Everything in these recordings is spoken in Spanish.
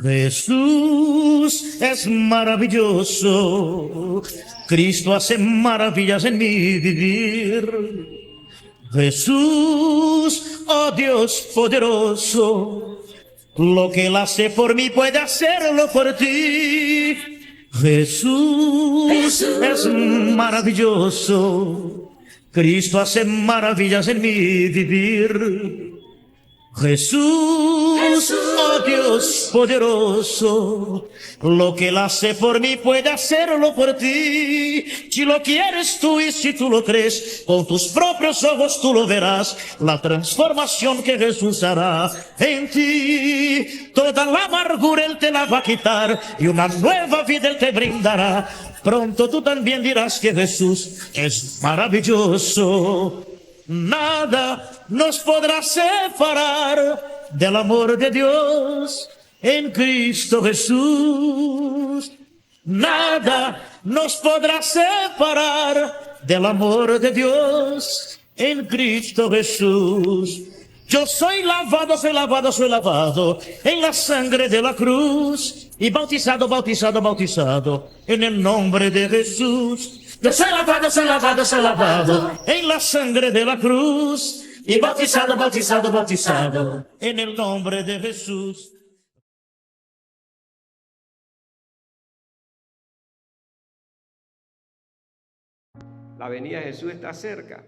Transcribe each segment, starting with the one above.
Jesús es maravilloso, Cristo hace maravillas en mi vivir. Jesús, oh Dios poderoso, lo que Él hace por mí puede hacerlo por ti. Jesús es maravilloso, Cristo hace maravillas en mi vivir. Jesús, oh Dios poderoso, lo que Él hace por mí puede hacerlo por ti. Si lo quieres tú y si tú lo crees, con tus propios ojos tú lo verás, la transformación que Jesús hará en ti. Toda la amargura Él te la va a quitar y una nueva vida Él te brindará. Pronto tú también dirás que Jesús es maravilloso. Nada nos podrá separar del amor de Dios en Cristo Jesús. Nada nos podrá separar del amor de Dios en Cristo Jesús. Yo soy lavado, soy lavado, soy lavado en la sangre de la cruz y bautizado, bautizado, bautizado en el nombre de Jesús. Yo soy lavado, soy lavado, soy lavado en la sangre de la cruz y bautizado, bautizado, bautizado en el nombre de Jesús. La venida de Jesús está cerca.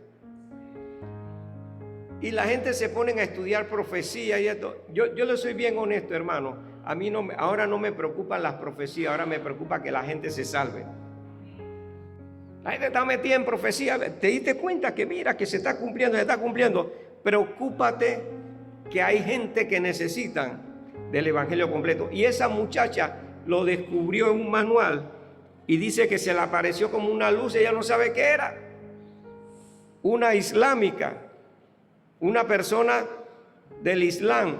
Y la gente se pone a estudiar profecía y esto. Yo le soy bien honesto, hermano. A mí ahora no me preocupan las profecías, ahora me preocupa que la gente se salve. La gente está metida en profecía. Te diste cuenta que mira que se está cumpliendo, se está cumpliendo. Preocúpate que hay gente que necesitan del evangelio completo. Y esa muchacha lo descubrió en un manual y dice que se le apareció como una luz. Ella no sabe qué era. Una islámica, una persona del Islam,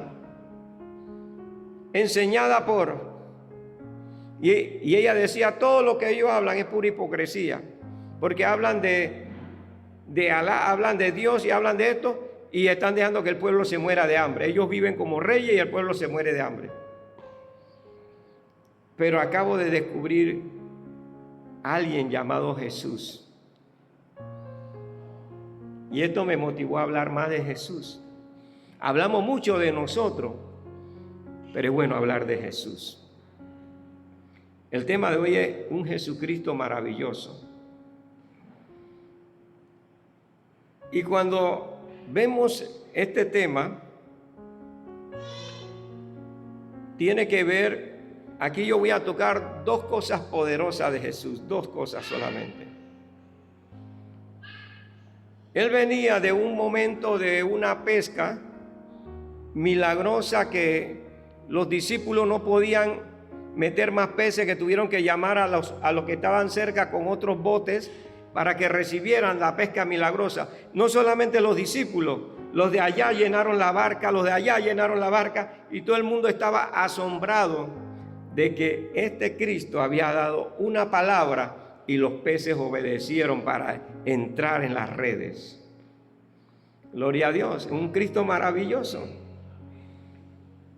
enseñada por... Y ella decía, todo lo que ellos hablan es pura hipocresía. Porque hablan de Alá, hablan de Dios y hablan de esto y están dejando que el pueblo se muera de hambre. Ellos viven como reyes y el pueblo se muere de hambre. Pero acabo de descubrir a alguien llamado Jesús. Y esto me motivó a hablar más de Jesús. Hablamos mucho de nosotros, pero es bueno hablar de Jesús. El tema de hoy es un Jesucristo maravilloso. Y cuando vemos este tema, tiene que ver, aquí yo voy a tocar dos cosas poderosas de Jesús, dos cosas solamente. Él venía de un momento de una pesca milagrosa que los discípulos no podían meter más peces, que tuvieron que llamar a los que estaban cerca con otros botes para que recibieran la pesca milagrosa. No solamente los discípulos, los de allá llenaron la barca, los de allá llenaron la barca y todo el mundo estaba asombrado de que este Cristo había dado una palabra y los peces obedecieron para entrar en las redes. Gloria a Dios, un Cristo maravilloso.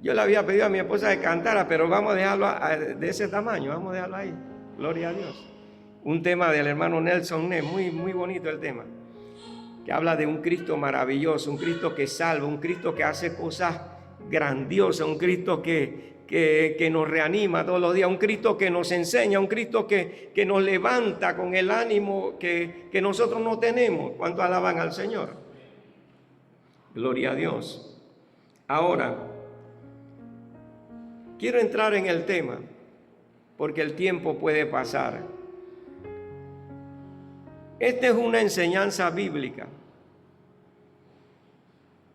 Yo le había pedido a mi esposa que cantara, pero vamos a dejarlo de ese tamaño, vamos a dejarlo ahí. Gloria a Dios. Un tema del hermano Nelson Ness, muy, muy bonito el tema, que habla de un Cristo maravilloso, un Cristo que salva, un Cristo que hace cosas grandiosas, un Cristo que nos reanima todos los días, un Cristo que nos enseña, un Cristo que nos levanta con el ánimo que nosotros no tenemos. ¿Cuánto alaban al Señor? Gloria a Dios. Ahora, quiero entrar en el tema, porque el tiempo puede pasar. Esta es una enseñanza bíblica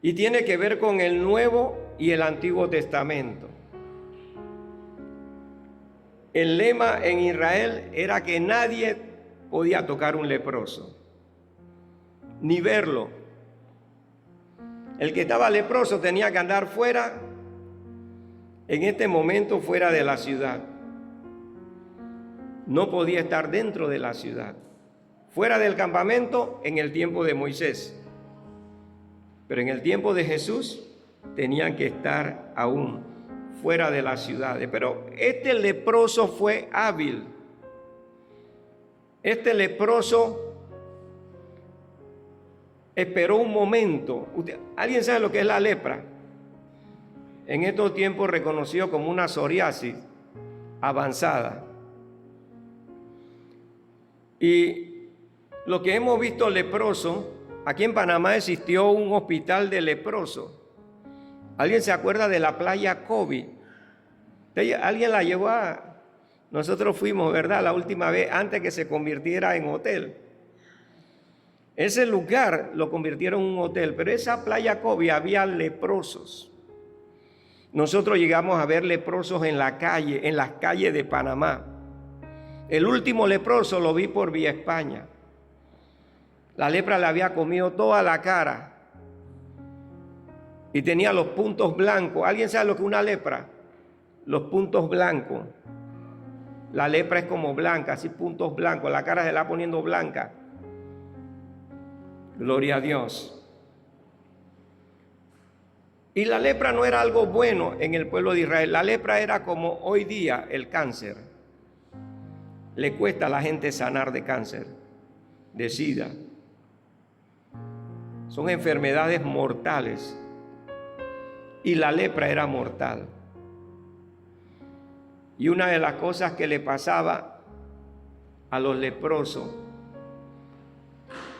y tiene que ver con el Nuevo y el Antiguo Testamento. El lema en Israel era que nadie podía tocar un leproso, ni verlo. El que estaba leproso tenía que andar fuera, en este momento fuera de la ciudad. No podía estar dentro de la ciudad. Fuera del campamento en el tiempo de Moisés. Pero en el tiempo de Jesús tenían que estar aún fuera de las ciudades. Pero este leproso fue hábil. Este leproso esperó un momento. ¿Alguien sabe lo que es la lepra? En estos tiempos reconocido como una psoriasis avanzada. Y lo que hemos visto leproso, aquí en Panamá existió un hospital de leprosos. ¿Alguien se acuerda de la playa Kobe? ¿Alguien la llevó a...? Nosotros fuimos, ¿verdad? La última vez, antes que se convirtiera en hotel. Ese lugar lo convirtieron en un hotel, pero esa playa Kobe había leprosos. Nosotros llegamos a ver leprosos en la calle, en las calles de Panamá. El último leproso lo vi por Vía España. La lepra le había comido toda la cara y tenía los puntos blancos. ¿Alguien sabe lo que es una lepra? Los puntos blancos. La lepra es como blanca, así puntos blancos. La cara se la va poniendo blanca. Gloria a Dios. Y la lepra no era algo bueno en el pueblo de Israel. La lepra era como hoy día el cáncer. Le cuesta a la gente sanar de cáncer, de SIDA. Son enfermedades mortales. Y la lepra era mortal. Y una de las cosas que le pasaba a los leprosos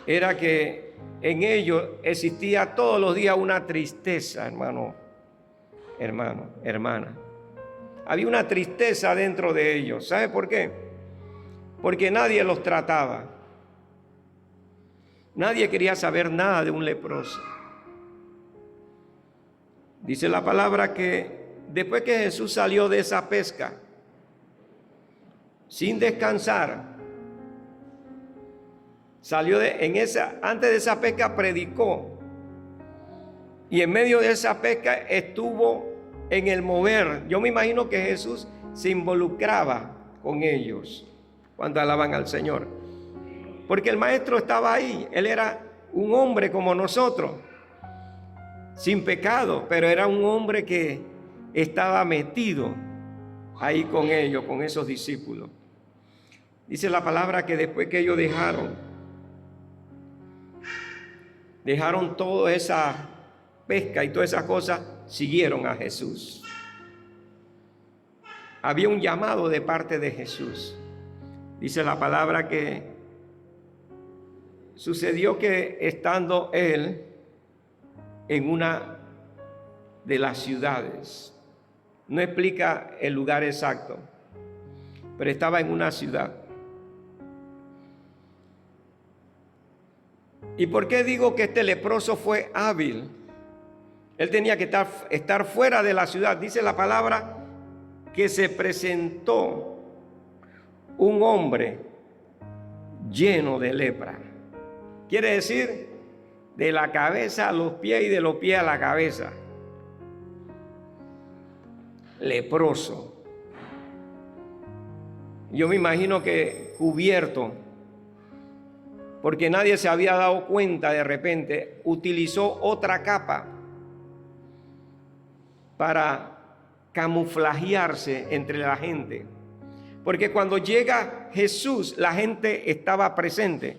era que en ellos existía todos los días una tristeza, hermana. Había una tristeza dentro de ellos. ¿Sabe por qué? Porque nadie los trataba. Nadie quería saber nada de un leproso. Dice la palabra que después que Jesús salió de esa pesca, sin descansar, antes de esa pesca predicó, y en medio de esa pesca estuvo en el mover. Yo me imagino que Jesús se involucraba con ellos cuando alaban al Señor, porque el maestro estaba ahí. Él era un hombre como nosotros, sin pecado, pero era un hombre que estaba metido ahí con ellos, con esos discípulos. Dice la palabra que después que ellos dejaron toda esa pesca y todas esas cosas, siguieron a Jesús. Había un llamado de parte de Jesús. Dice la palabra que sucedió que estando él en una de las ciudades, no explica el lugar exacto, pero estaba en una ciudad. ¿Y por qué digo que este leproso fue hábil? Él tenía que estar fuera de la ciudad. Dice la palabra que se presentó un hombre lleno de lepra. Quiere decir, de la cabeza a los pies y de los pies a la cabeza. Leproso. Yo me imagino que cubierto, porque nadie se había dado cuenta. De repente utilizó otra capa para camuflajearse entre la gente, porque cuando llega Jesús, la gente estaba presente.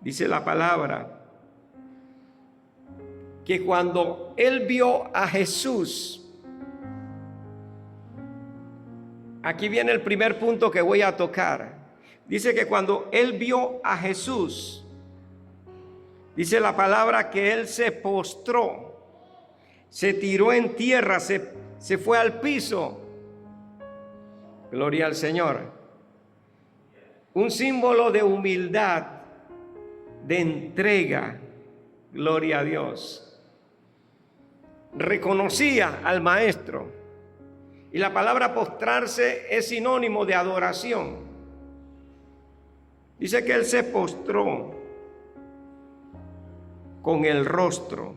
Dice la palabra que cuando él vio a Jesús, aquí viene el primer punto que voy a tocar. Dice que cuando él vio a Jesús, dice la palabra que él se postró, se tiró en tierra, se fue al piso. Gloria al Señor. Un símbolo de humildad, de entrega. Gloria a Dios. Reconocía al maestro. Y la palabra postrarse es sinónimo de adoración. Dice que él se postró con el rostro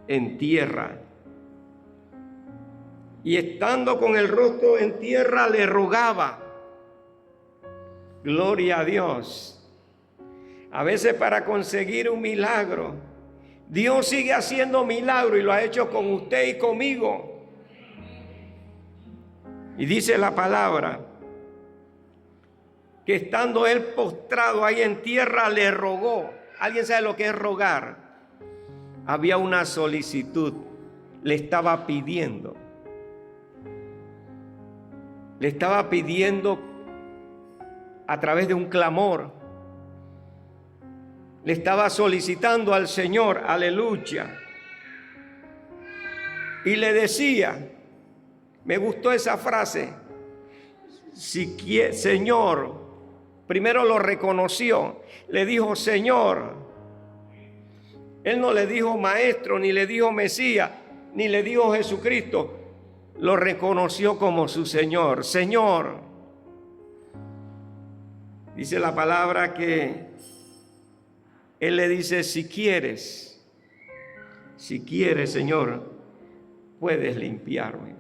en tierra. Y estando con el rostro en tierra le rogaba. Gloria a Dios. A veces para conseguir un milagro, Dios sigue haciendo milagros y lo ha hecho con usted y conmigo. Y dice la palabra que estando él postrado ahí en tierra, le rogó. ¿Alguien sabe lo que es rogar? Había una solicitud, le estaba pidiendo. Le estaba pidiendo a través de un clamor. Le estaba solicitando al Señor, aleluya. Y le decía, me gustó esa frase, si quiere, Señor, primero lo reconoció, le dijo Señor. Él no le dijo maestro, ni le dijo Mesías, ni le dijo Jesucristo. Lo reconoció como su Señor. Señor. Dice la palabra que Él le dice, si quieres, Señor, puedes limpiarme.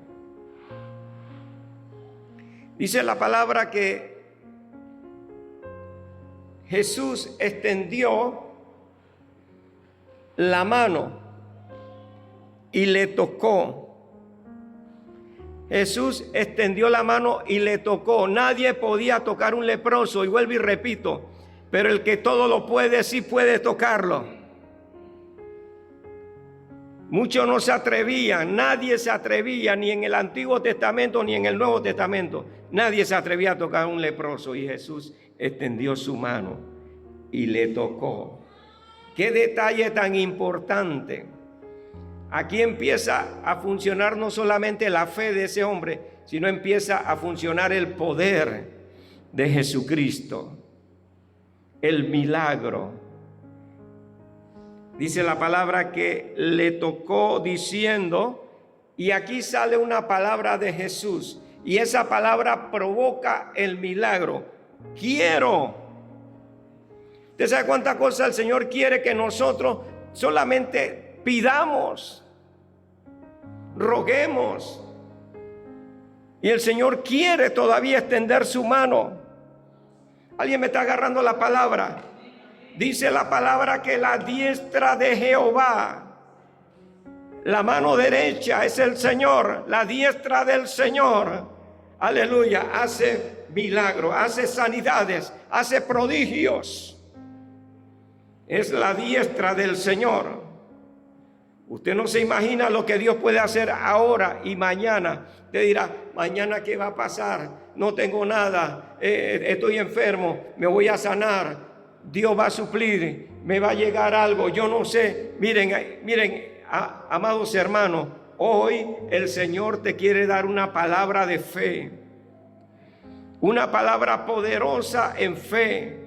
Dice la palabra que Jesús extendió la mano y le tocó. Jesús extendió la mano y le tocó. Nadie podía tocar un leproso, y vuelvo y repito, pero el que todo lo puede, sí puede tocarlo. Muchos no se atrevían, nadie se atrevía, ni en el Antiguo Testamento ni en el Nuevo Testamento. Nadie se atrevía a tocar a un leproso, y Jesús extendió su mano y le tocó. Qué detalle tan importante. Aquí empieza a funcionar no solamente la fe de ese hombre, sino empieza a funcionar el poder de Jesucristo, el milagro. Dice la palabra que le tocó diciendo, y aquí sale una palabra de Jesús, y esa palabra provoca el milagro. Quiero. ¿Usted sabe cuántas cosas el Señor quiere que nosotros solamente pidamos, roguemos? Y el Señor quiere todavía extender su mano. ¿Alguien me está agarrando la palabra? Dice la palabra que la diestra de Jehová, la mano derecha es el Señor, la diestra del Señor, aleluya, hace milagros, hace sanidades, hace prodigios. Es la diestra del Señor. Usted no se imagina lo que Dios puede hacer ahora y mañana. Usted dirá, mañana ¿qué va a pasar? No tengo nada, estoy enfermo, me voy a sanar, Dios va a suplir, me va a llegar algo, yo no sé. Miren, amados hermanos, hoy el Señor te quiere dar una palabra de fe, una palabra poderosa en fe,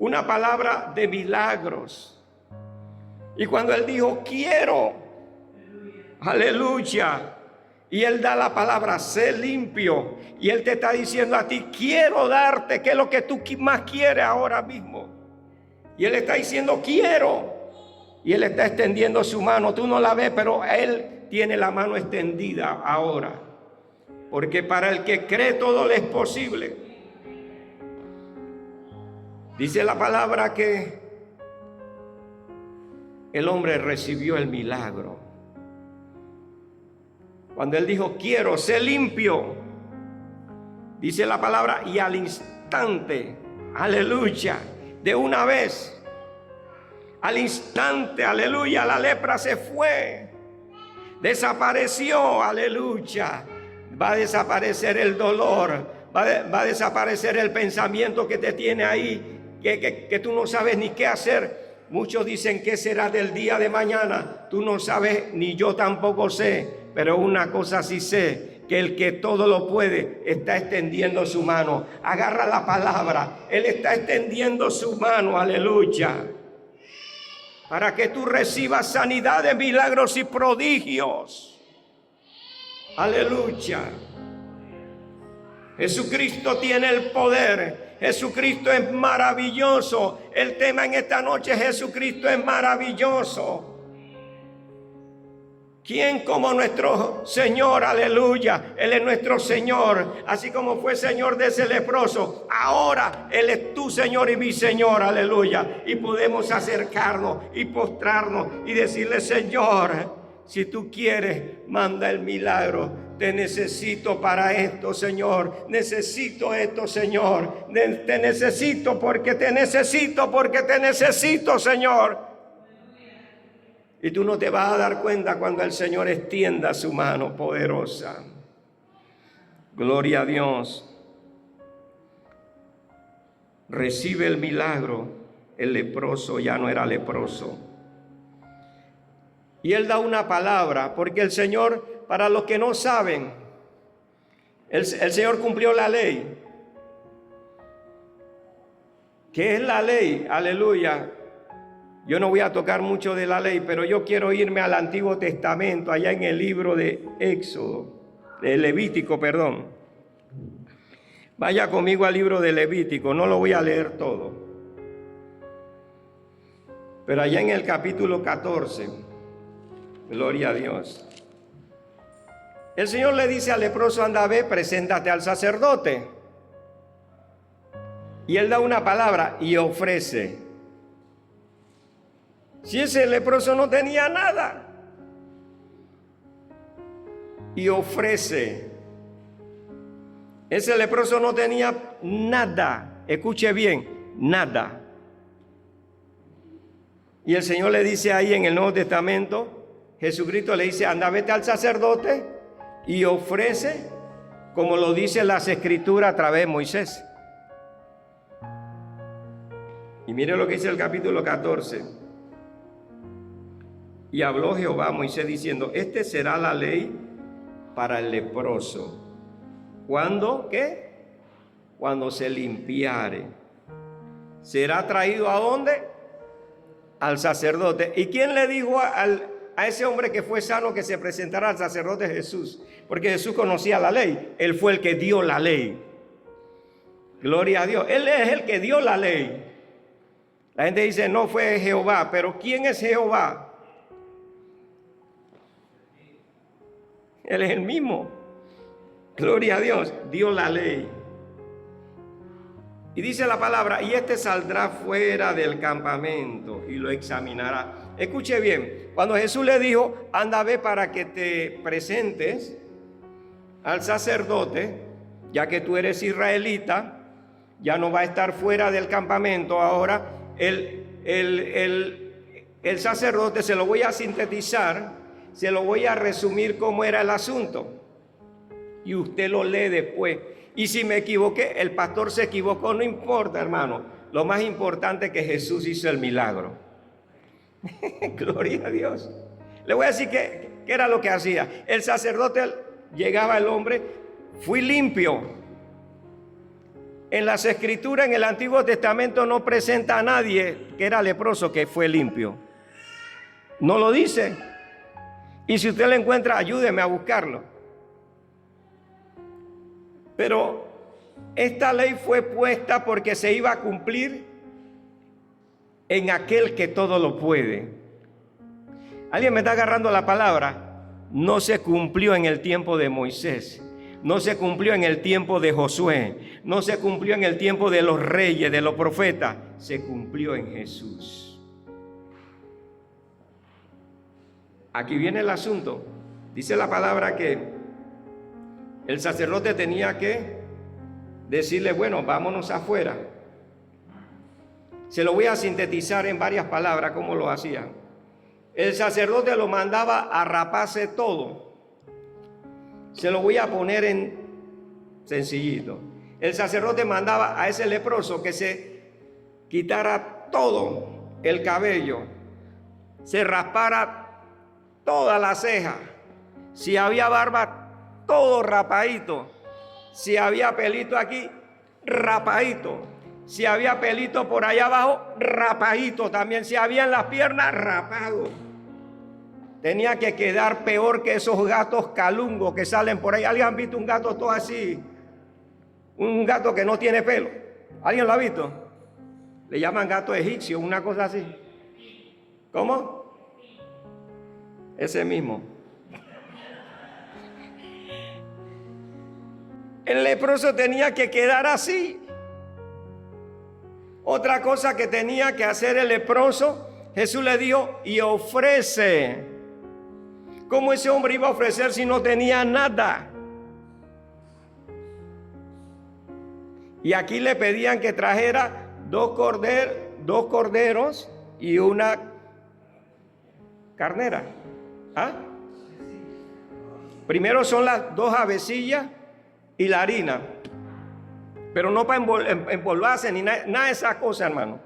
una palabra de milagros. Y cuando Él dijo, quiero, aleluya, y Él da la palabra, sé limpio, y Él te está diciendo a ti, quiero darte, ¿qué es lo que tú más quieres ahora mismo? Y Él está diciendo, quiero, y Él está extendiendo su mano. Tú no la ves, pero Él tiene la mano extendida ahora, porque para el que cree todo le es posible. Dice la palabra que el hombre recibió el milagro. Cuando él dijo, quiero, sé limpio, dice la palabra, y al instante, aleluya, de una vez, al instante, aleluya, la lepra se fue, desapareció, aleluya. Va a desaparecer el dolor, va a desaparecer el pensamiento que te tiene ahí, que tú no sabes ni qué hacer. Muchos dicen, ¿qué será del día de mañana? Tú no sabes, ni yo tampoco sé, pero una cosa sí sé, que el que todo lo puede está extendiendo su mano. Agarra la palabra, Él está extendiendo su mano, aleluya, para que tú recibas sanidades, milagros y prodigios. Aleluya. Jesucristo tiene el poder. Jesucristo es maravilloso. El tema en esta noche, Jesucristo es maravilloso. ¿Quién como nuestro Señor? Aleluya. Él es nuestro Señor. Así como fue Señor de ese leproso, ahora Él es tu Señor y mi Señor. Aleluya. Y podemos acercarnos y postrarnos y decirle, Señor, si tú quieres, manda el milagro. Te necesito para esto, Señor. Necesito esto, Señor. Te necesito porque te necesito, porque te necesito, Señor. Y tú no te vas a dar cuenta cuando el Señor extienda su mano poderosa. Gloria a Dios. Recibe el milagro. El leproso ya no era leproso. Y él da una palabra, porque el Señor, para los que no saben, el Señor cumplió la ley. ¿Qué es la ley? Aleluya. Yo no voy a tocar mucho de la ley, pero yo quiero irme al Antiguo Testamento, allá en el libro de Éxodo, de Levítico, perdón. Vaya conmigo al libro de Levítico, no lo voy a leer todo. Pero allá en el capítulo 14, gloria a Dios. El Señor le dice al leproso, anda, ve, preséntate al sacerdote. Y él da una palabra y ofrece. Si ese leproso no tenía nada, y ofrece. Ese leproso no tenía nada, escuche bien, nada. Y el Señor le dice ahí en el Nuevo Testamento, Jesucristo le dice, anda, vete al sacerdote y ofrece, como lo dice las Escrituras a través de Moisés. Y mire lo que dice el capítulo 14. Y habló Jehová a Moisés diciendo, este será la ley para el leproso. ¿Cuándo? ¿Qué? Cuando se limpiare. ¿Será traído a dónde? Al sacerdote. ¿Y quién le dijo a ese hombre que fue sano que se presentara al sacerdote? Jesús. Porque Jesús conocía la ley. Él fue el que dio la ley. Gloria a Dios. Él es el que dio la ley. La gente dice, no fue Jehová. Pero ¿quién es Jehová? Él es el mismo. Gloria a Dios. Dio la ley. Y dice la palabra, y este saldrá fuera del campamento y lo examinará. Escuche bien, cuando Jesús le dijo, anda, ve para que te presentes al sacerdote, ya que tú eres israelita, ya no va a estar fuera del campamento. Ahora el sacerdote, se lo voy a sintetizar, se lo voy a resumir cómo era el asunto. Y usted lo lee después. Y si me equivoqué, el pastor se equivocó, no importa, hermano. Lo más importante es que Jesús hizo el milagro. Gloria a Dios. Le voy a decir qué era lo que hacía. El sacerdote, llegaba el hombre, fui limpio. En las Escrituras, en el Antiguo Testamento, no presenta a nadie que era leproso que fue limpio. No lo dice. Y si usted lo encuentra, ayúdeme a buscarlo. Pero esta ley fue puesta porque se iba a cumplir en aquel que todo lo puede. ¿Alguien me está agarrando la palabra? No se cumplió en el tiempo de Moisés. No se cumplió en el tiempo de Josué. No se cumplió en el tiempo de los reyes, de los profetas. Se cumplió en Jesús. Aquí viene el asunto. Dice la palabra que el sacerdote tenía que decirle, bueno, vámonos afuera. Se lo voy a sintetizar en varias palabras cómo lo hacía. El sacerdote lo mandaba a raparse todo. Se lo voy a poner en sencillito. El sacerdote mandaba a ese leproso que se quitara todo el cabello, se raspara toda la ceja. Si había barba, todo rapadito. Si había pelito aquí, rapadito. Si había pelito por allá abajo, rapadito también. Si había en las piernas, rapado. Tenía que quedar peor que esos gatos calungos que salen por ahí. ¿Alguien ha visto un gato todo así? Un gato que no tiene pelo. ¿Alguien lo ha visto? Le llaman gato egipcio, una cosa así. ¿Cómo? Ese mismo. El leproso tenía que quedar así. Otra cosa que tenía que hacer el leproso, Jesús le dijo, y ofrece. ¿Cómo ese hombre iba a ofrecer si no tenía nada? Y aquí le pedían que trajera dos corderos y una carnera. ¿Ah? Primero son las dos avecillas y la harina. Pero no para empolvarse ni nada de esas cosas, hermano.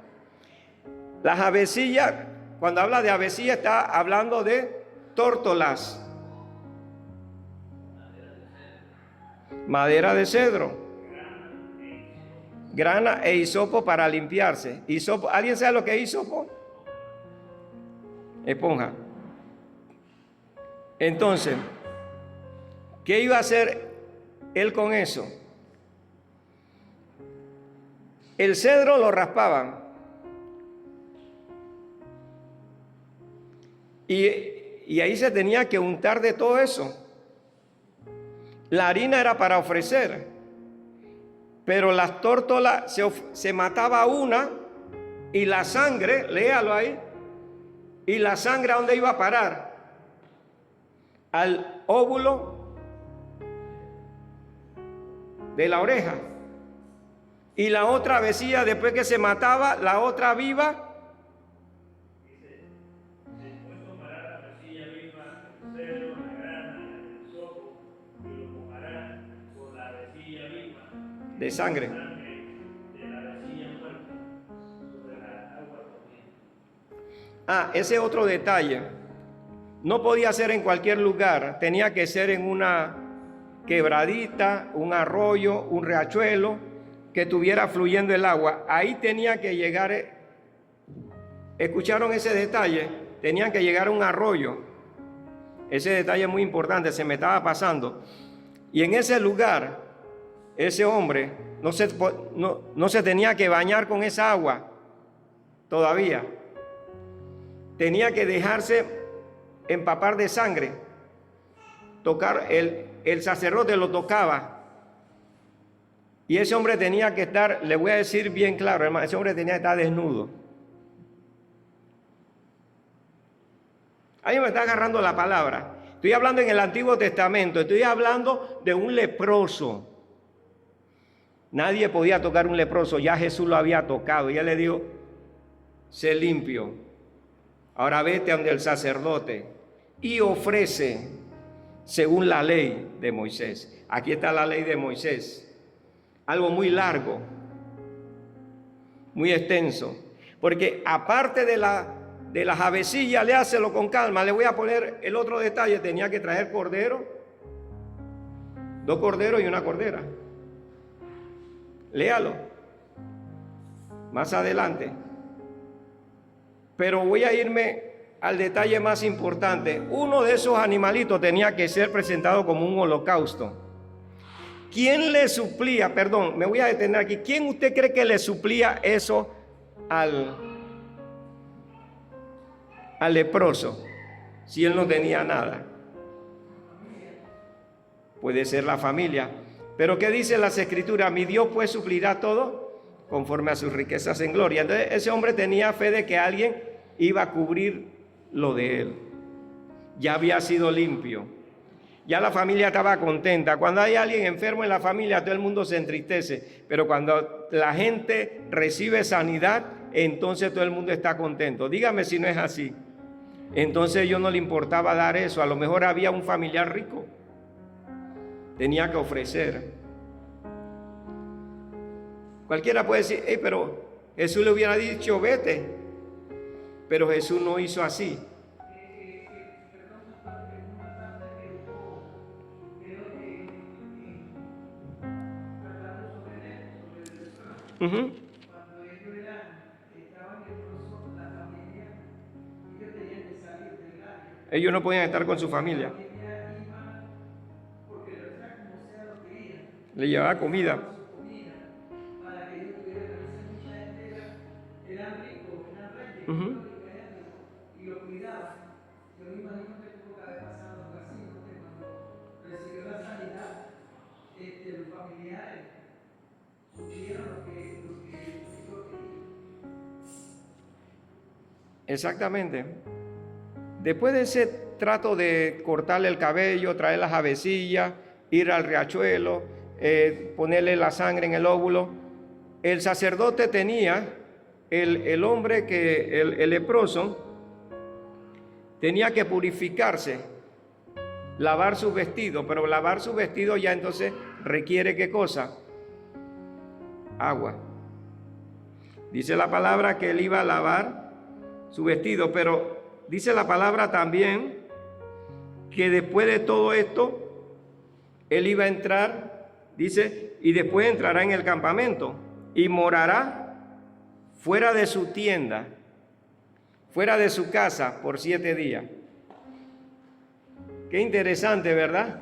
Las avecillas, cuando habla de avecilla, está hablando de tórtolas. Madera de cedro. Grana e hisopo para limpiarse. Hisopo, ¿alguien sabe lo que es hisopo? Esponja. Entonces, ¿qué iba a hacer él con eso? El cedro lo raspaban. Y ahí se tenía que untar de todo eso. La harina era para ofrecer. Pero las tórtolas se mataba una y la sangre, léalo ahí, y la sangre ¿a dónde iba a parar? Al óvulo de la oreja. Y la otra avecilla, después que se mataba, la otra viva, de sangre. Ese otro detalle. No podía ser en cualquier lugar, tenía que ser en una quebradita, un arroyo, un riachuelo, que estuviera fluyendo el agua. Ahí tenía que llegar, ¿escucharon ese detalle? Tenían que llegar a un arroyo. Ese detalle es muy importante, se me estaba pasando. Y en ese lugar, ese hombre no se tenía que bañar con esa agua todavía. Tenía que dejarse empapar de sangre. Tocar, el sacerdote lo tocaba. Y ese hombre tenía que estar, le voy a decir bien claro, hermano, ese hombre tenía que estar desnudo. Ahí me está agarrando la palabra. Estoy hablando en el Antiguo Testamento, estoy hablando de un leproso. Nadie podía tocar un leproso, ya Jesús lo había tocado. Y él le dijo, sé limpio. Ahora vete ante el sacerdote y ofrece según la ley de Moisés. Aquí está la ley de Moisés. Algo muy largo, muy extenso. Porque aparte de las avecillas, léaselo con calma. Le voy a poner el otro detalle. Tenía que traer cordero, 2 corderos y una cordera. Léalo más adelante. Pero voy a irme al detalle más importante. Uno de esos animalitos tenía que ser presentado como un holocausto. ¿Quién le suplía? Perdón, me voy a detener aquí. ¿Quién usted cree que le suplía eso al leproso si él no tenía nada? Puede ser la familia. Pero ¿qué dicen las Escrituras? Mi Dios pues suplirá todo conforme a sus riquezas en gloria. Entonces ese hombre tenía fe de que alguien iba a cubrir lo de él. Ya había sido limpio. Ya la familia estaba contenta. Cuando hay alguien enfermo en la familia, todo el mundo se entristece. Pero cuando la gente recibe sanidad, entonces todo el mundo está contento. Dígame si no es así. Entonces a ellos no le importaba dar eso. A lo mejor había un familiar rico. Tenía que ofrecer. Cualquiera puede decir, pero Jesús le hubiera dicho, vete. Pero Jesús no hizo así. Cuando ellos estaban leprosos, la familia, ellos tenían que salir del área. Ellos no podían estar con su familia. La familia iba, porque la verdad, como sea lo que iban, Le llevaba comida. para que ellos tuvieran mucha gente, eran ricos, eran reyes, y lo cuidaban. Yo me imagino que tuvo que haber pasado algo así, porque cuando recibió la sanidad, los familiares supieron lo que Exactamente. Después de ese trato de cortarle el cabello, traer las avecillas, ir al riachuelo, ponerle la sangre en el óvulo. El sacerdote tenía, el hombre que, el leproso, tenía que purificarse, lavar su vestido, pero lavar su vestido ya entonces requiere ¿qué cosa? Agua. Dice la palabra que él iba a lavar su vestido, pero dice la palabra también que después de todo esto, él iba a entrar, dice, y después entrará en el campamento y morará fuera de su tienda, fuera de su casa por 7 días. Qué interesante, ¿verdad?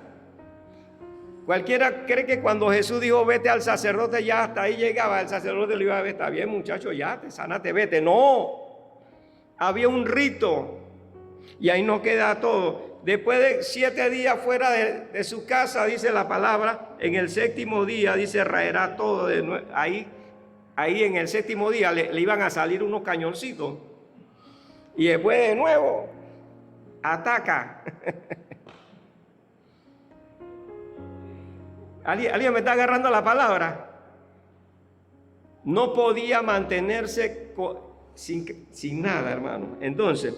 Cualquiera cree que cuando Jesús dijo vete al sacerdote, ya hasta ahí llegaba, el sacerdote le iba a ver, está bien muchacho, ya te sanaste, vete. No, había un rito y ahí no queda todo. Después de 7 días fuera de su casa, dice la palabra, en el 7º día, dice, raerá todo de nuevo. Ahí en el 7º día le iban a salir unos cañoncitos. Y después de nuevo, ataca. ¿Alguien me está agarrando la palabra? No podía mantenerse sin nada, hermano. Entonces,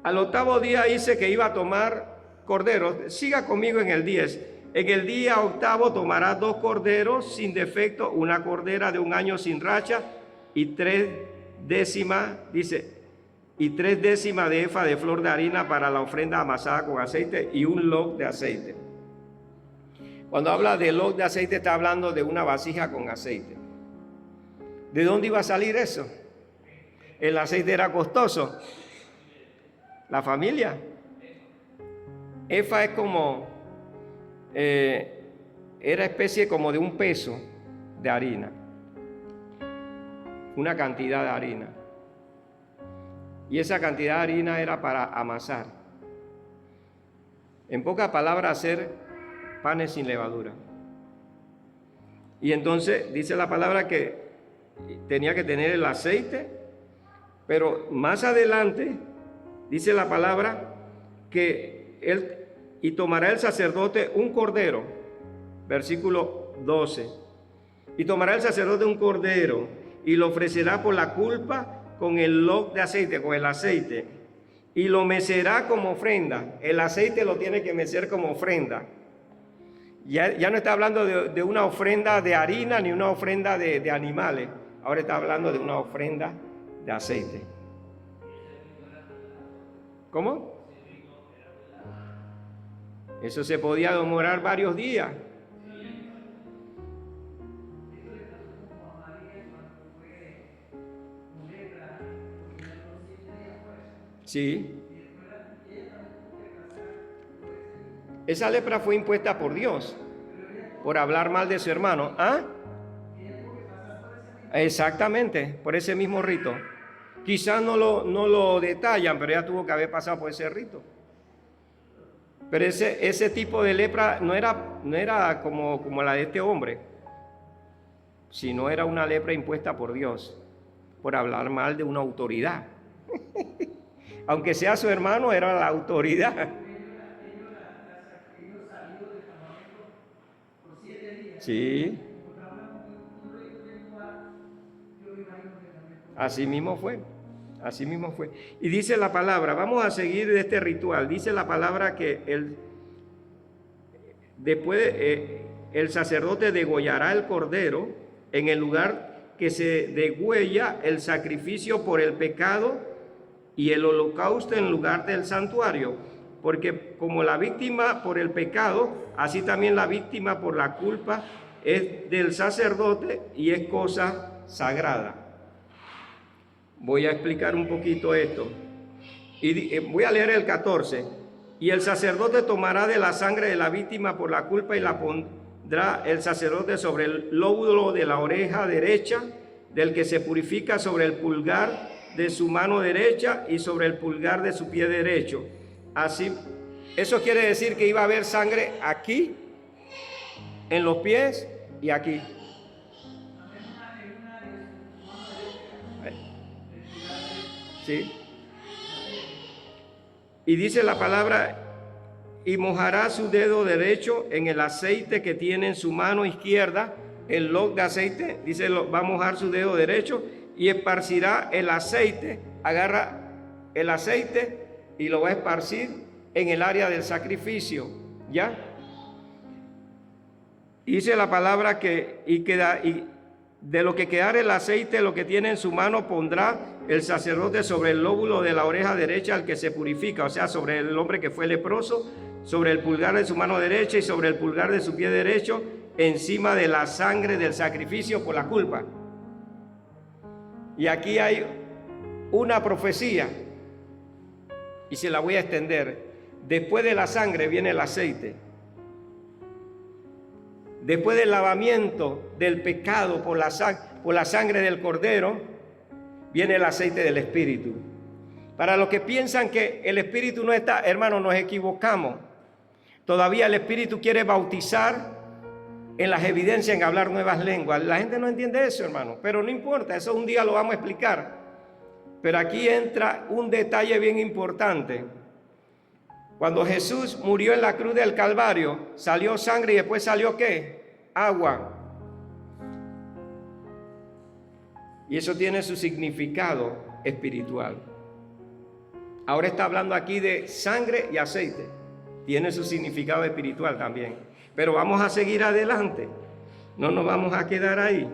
al 8º día dice que iba a tomar corderos. Siga conmigo en el 10. En el día 8º tomará 2 corderos sin defecto, una cordera de 1 año sin racha y 3 décimas, dice, y 3 décimas de efa de flor de harina para la ofrenda amasada con aceite y un log de aceite. Cuando habla de log de aceite está hablando de una vasija con aceite. ¿De dónde iba a salir eso? El aceite era costoso. La familia. Efa es como, era especie como de 1 peso de harina. Una cantidad de harina. Y esa cantidad de harina era para amasar. En pocas palabras, hacer panes sin levadura. Y entonces dice la palabra que tenía que tener el aceite, pero más adelante dice la palabra que y tomará el sacerdote un cordero, versículo 12, y tomará el sacerdote un cordero y lo ofrecerá por la culpa con el log de aceite, con el aceite, y lo mecerá como ofrenda. El aceite lo tiene que mecer como ofrenda. Ya no está hablando de una ofrenda de harina ni una ofrenda de animales. Ahora está hablando de una ofrenda de aceite. ¿Cómo? Eso se podía demorar varios días. Sí. Esa lepra fue impuesta por Dios, por hablar mal de su hermano. ¿Ah? Exactamente, por ese mismo rito. Quizás no lo detallan, pero ella tuvo que haber pasado por ese rito. Pero ese tipo de lepra no era como la de este hombre, sino era una lepra impuesta por Dios, por hablar mal de una autoridad. Aunque sea su hermano, era la autoridad. Sí. Así mismo fue. Así mismo fue. Y dice la palabra, vamos a seguir de este ritual. Dice la palabra que después el sacerdote degollará el cordero en el lugar que se degüella el sacrificio por el pecado y el holocausto en lugar del santuario, porque como la víctima por el pecado, así también la víctima por la culpa es del sacerdote y es cosa sagrada. Voy a explicar un poquito esto. Y voy a leer el 14. Y el sacerdote tomará de la sangre de la víctima por la culpa y la pondrá el sacerdote sobre el lóbulo de la oreja derecha del que se purifica, sobre el pulgar de su mano derecha y sobre el pulgar de su pie derecho. Así, eso quiere decir que iba a haber sangre aquí, en los pies y aquí. Sí. Y dice la palabra, y mojará su dedo derecho en el aceite que tiene en su mano izquierda, el log de aceite, dice, va a mojar su dedo derecho y esparcirá el aceite, agarra el aceite y lo va a esparcir en el área del sacrificio, ¿ya? Dice la palabra que, y de lo que quedare el aceite, lo que tiene en su mano, pondrá el sacerdote sobre el lóbulo de la oreja derecha al que se purifica, o sea, sobre el hombre que fue leproso, sobre el pulgar de su mano derecha y sobre el pulgar de su pie derecho, encima de la sangre del sacrificio por la culpa. Y aquí hay una profecía, y se la voy a extender. Después de la sangre viene el aceite. Después del lavamiento del pecado por la sangre del Cordero, viene el aceite del Espíritu. Para los que piensan que el Espíritu no está, hermanos, nos equivocamos. Todavía el Espíritu quiere bautizar en las evidencias en hablar nuevas lenguas. La gente no entiende eso, hermano, pero no importa, eso un día lo vamos a explicar. Pero aquí entra un detalle bien importante. Cuando Jesús murió en la cruz del Calvario, salió sangre y después salió ¿qué? Agua. Y eso tiene su significado espiritual. Ahora está hablando aquí de sangre y aceite. Tiene su significado espiritual también. Pero vamos a seguir adelante. No nos vamos a quedar ahí.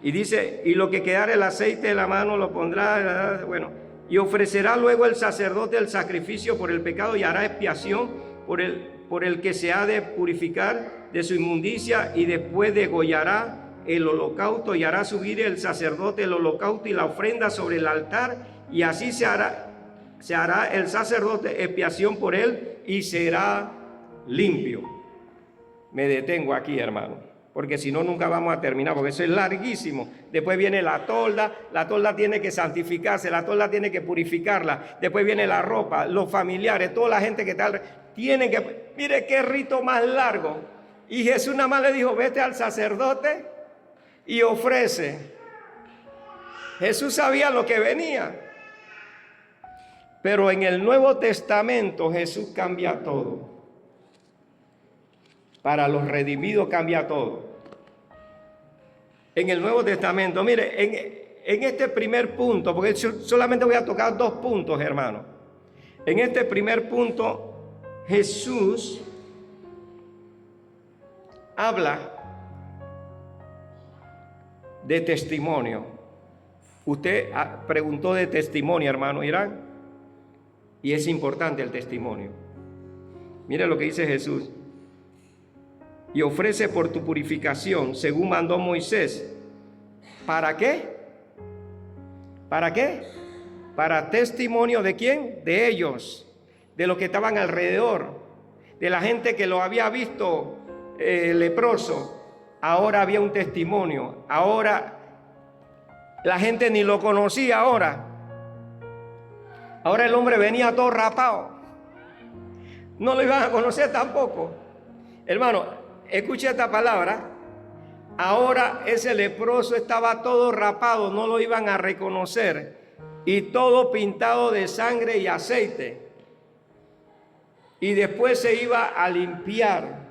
Y dice, y lo que quedare el aceite de la mano lo pondrá, bueno, y ofrecerá luego el sacerdote el sacrificio por el pecado y hará expiación por el que se ha de purificar de su inmundicia, y después degollará el holocausto y hará subir el sacerdote el holocausto y la ofrenda sobre el altar, y así se hará el sacerdote expiación por él y será limpio. Me detengo aquí, hermano, porque si no nunca vamos a terminar, porque eso es larguísimo. Después viene la tolda tiene que santificarse, la tolda tiene que purificarla, después viene la ropa, los familiares, toda la gente que está, tienen que, mire qué rito más largo. Y Jesús nada más le dijo, vete al sacerdote y ofrece. Jesús sabía lo que venía. Pero en el Nuevo Testamento Jesús cambia todo. Para los redimidos cambia todo. En el Nuevo Testamento, mire, en este primer punto, porque yo solamente voy a tocar 2 puntos, hermano. En este primer punto, Jesús habla de testimonio. Usted preguntó de testimonio, hermano Irán, y es importante el testimonio. Mire lo que dice Jesús. Y ofrece por tu purificación, según mandó Moisés. ¿Para qué? ¿Para qué? Para testimonio de quién? De ellos, de los que estaban alrededor, de la gente que lo había visto leproso. Ahora había un testimonio. Ahora la gente ni lo conocía ahora. Ahora el hombre venía todo rapado. No lo iban a conocer tampoco. Hermano, escuche esta palabra. Ahora ese leproso estaba todo rapado, no lo iban a reconocer. Y todo pintado de sangre y aceite. Y después se iba a limpiar.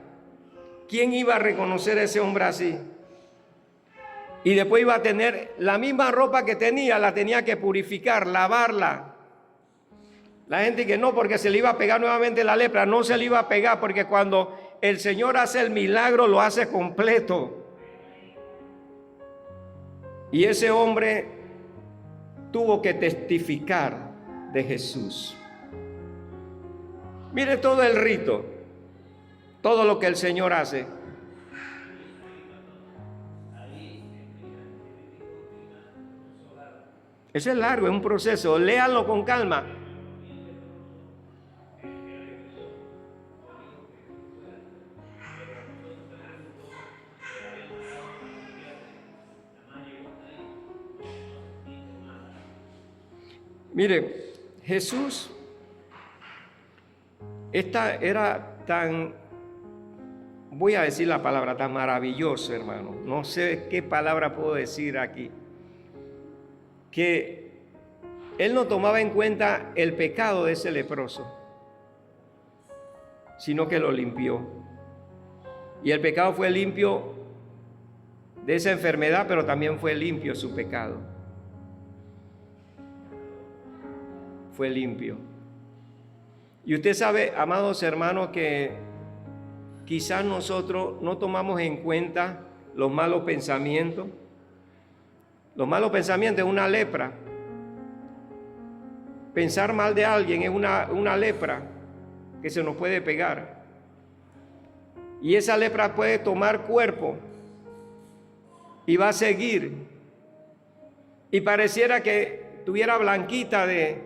¿Quién iba a reconocer a ese hombre así? Y después iba a tener la misma ropa que tenía, la tenía que purificar, lavarla. La gente que no, porque se le iba a pegar nuevamente la lepra. No se le iba a pegar, porque cuando el Señor hace el milagro, lo hace completo. Y ese hombre tuvo que testificar de Jesús. Mire todo el rito, todo lo que el Señor hace. Eso es largo, es un proceso. Léanlo con calma. Mire, Jesús era tan, voy a decir la palabra, tan maravilloso, hermano. No sé qué palabra puedo decir aquí. Que Él no tomaba en cuenta el pecado de ese leproso, sino que lo limpió. Y el pecado fue limpio de esa enfermedad, pero también fue limpio su pecado. Fue limpio. Y usted sabe, amados hermanos, que quizás nosotros no tomamos en cuenta los malos pensamientos. Los malos pensamientos es una lepra. Pensar mal de alguien es una lepra que se nos puede pegar. Y esa lepra puede tomar cuerpo y va a seguir. Y pareciera que tuviera blanquita de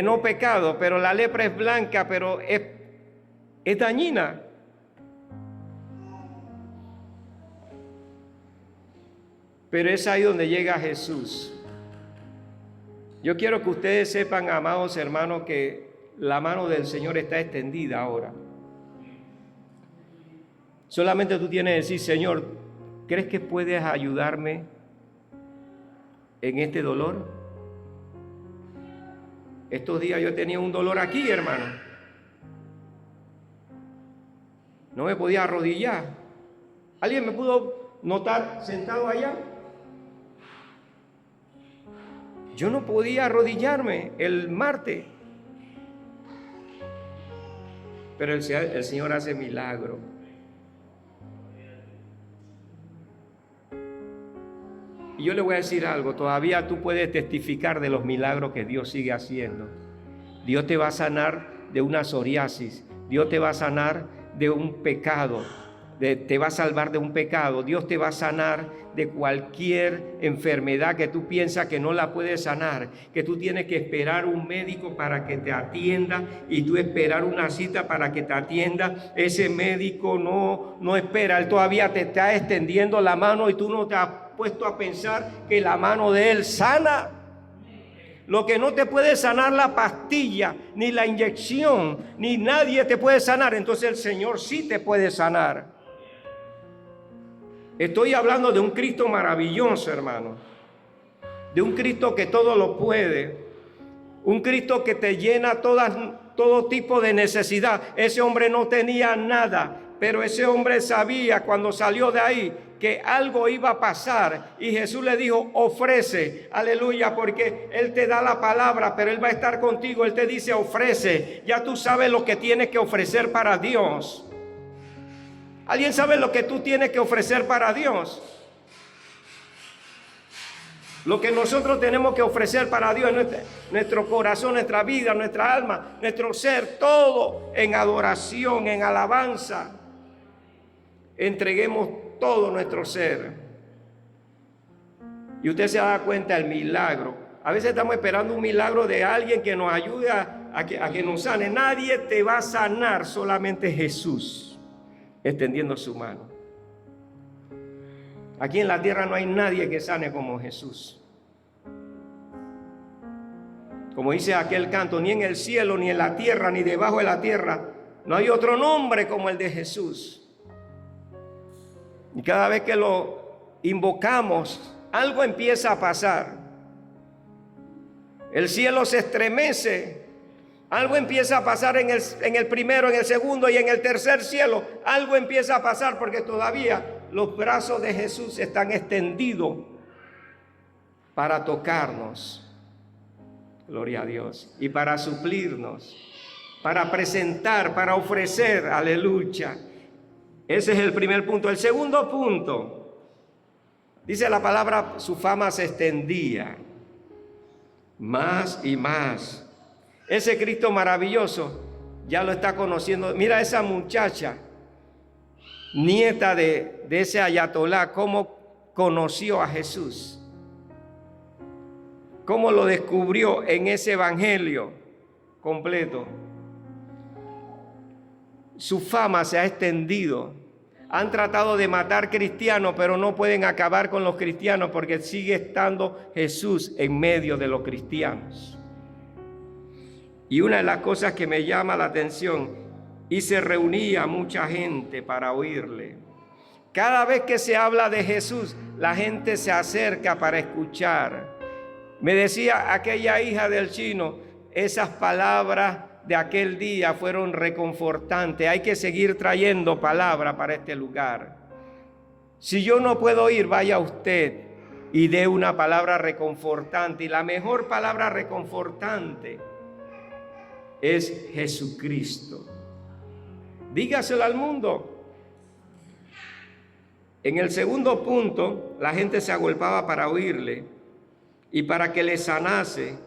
no pecado, pero la lepra es blanca, pero es dañina. Pero es ahí donde llega Jesús. Yo quiero que ustedes sepan, amados hermanos, que la mano del Señor está extendida ahora. Solamente tú tienes que decir: Señor, ¿crees que puedes ayudarme en este dolor? Estos días yo tenía un dolor aquí, hermano. No me podía arrodillar. ¿Alguien me pudo notar sentado allá? Yo no podía arrodillarme el martes. Pero el Señor hace milagro. Y yo le voy a decir algo, todavía tú puedes testificar de los milagros que Dios sigue haciendo. Dios te va a sanar de una psoriasis, Dios te va a sanar de un pecado, te va a salvar de un pecado, Dios te va a sanar de cualquier enfermedad que tú piensas que no la puedes sanar, que tú tienes que esperar un médico para que te atienda y tú esperar una cita para que te atienda. Ese médico no espera, él todavía te está extendiendo la mano y tú no te has puesto a pensar que la mano de él sana. Lo que no te puede sanar la pastilla, ni la inyección, ni nadie te puede sanar, entonces el Señor sí te puede sanar. Estoy hablando de un Cristo maravilloso, hermano. De un Cristo que todo lo puede. Un Cristo que te llena todo tipo de necesidad. Ese hombre no tenía nada, pero ese hombre sabía cuando salió de ahí que algo iba a pasar. Y Jesús le dijo: ofrece, aleluya, porque Él te da la palabra, pero Él va a estar contigo. Él te dice: ofrece. Ya tú sabes lo que tienes que ofrecer para Dios. ¿Alguien sabe lo que tú tienes que ofrecer para Dios? Lo que nosotros tenemos que ofrecer para Dios es nuestro corazón, nuestra vida, nuestra alma, nuestro ser, todo en adoración, en alabanza. Entreguemos todo nuestro ser. Y usted se da cuenta del milagro. A veces estamos esperando un milagro de alguien que nos ayude a que nos sane. Nadie te va a sanar, solamente Jesús extendiendo su mano. Aquí en la tierra no hay nadie que sane como Jesús. Como dice aquel canto: ni en el cielo, ni en la tierra, ni debajo de la tierra, no hay otro nombre como el de Jesús. Y cada vez que lo invocamos, algo empieza a pasar. El cielo se estremece. Algo empieza a pasar en el primero, en el segundo y en el tercer cielo. Algo empieza a pasar porque todavía los brazos de Jesús están extendidos para tocarnos. Gloria a Dios. Y para suplirnos, para presentar, para ofrecer. Aleluya. Ese es el primer punto. El segundo punto, dice la palabra: su fama se extendía más y más. Ese Cristo maravilloso ya lo está conociendo. Mira esa muchacha, nieta de ese ayatolá, cómo conoció a Jesús, cómo lo descubrió en ese evangelio completo. Su fama se ha extendido. Han tratado de matar cristianos, pero no pueden acabar con los cristianos porque sigue estando Jesús en medio de los cristianos. Y una de las cosas que me llama la atención, y se reunía mucha gente para oírle. Cada vez que se habla de Jesús, la gente se acerca para escuchar. Me decía aquella hija del chino, esas palabras de aquel día fueron reconfortantes. Hay que seguir trayendo palabra para este lugar. Si yo no puedo ir, vaya usted y dé una palabra reconfortante. Y la mejor palabra reconfortante es Jesucristo. Dígaselo al mundo. En el segundo punto, la gente se agolpaba para oírle y para que le sanase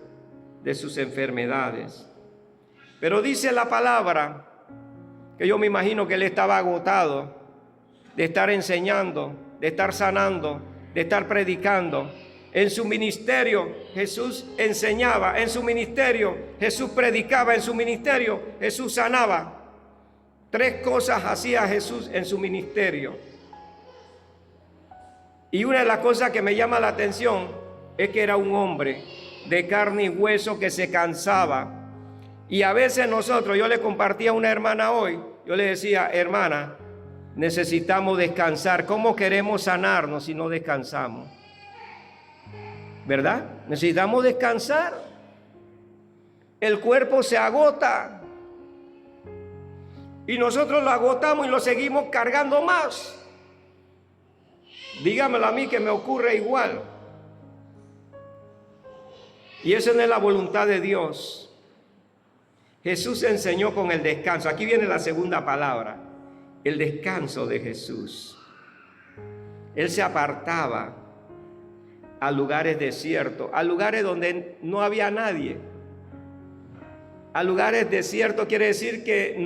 de sus enfermedades. Pero dice la palabra que yo me imagino que él estaba agotado de estar enseñando, de estar sanando, de estar predicando. En su ministerio Jesús enseñaba, en su ministerio Jesús predicaba, en su ministerio Jesús sanaba. 3 cosas hacía Jesús en su ministerio. Y una de las cosas que me llama la atención es que era un hombre de carne y hueso que se cansaba. Y a veces nosotros, yo le compartía a una hermana hoy, yo le decía, hermana, necesitamos descansar. ¿Cómo queremos sanarnos si no descansamos? ¿Verdad? Necesitamos descansar. El cuerpo se agota. Y nosotros lo agotamos y lo seguimos cargando más. Dígamelo a mí que me ocurre igual. Y eso no es la voluntad de Dios. Jesús enseñó con el descanso. Aquí viene la segunda palabra. El descanso de Jesús. Él se apartaba a lugares desiertos, a lugares donde no había nadie. A lugares desiertos quiere decir que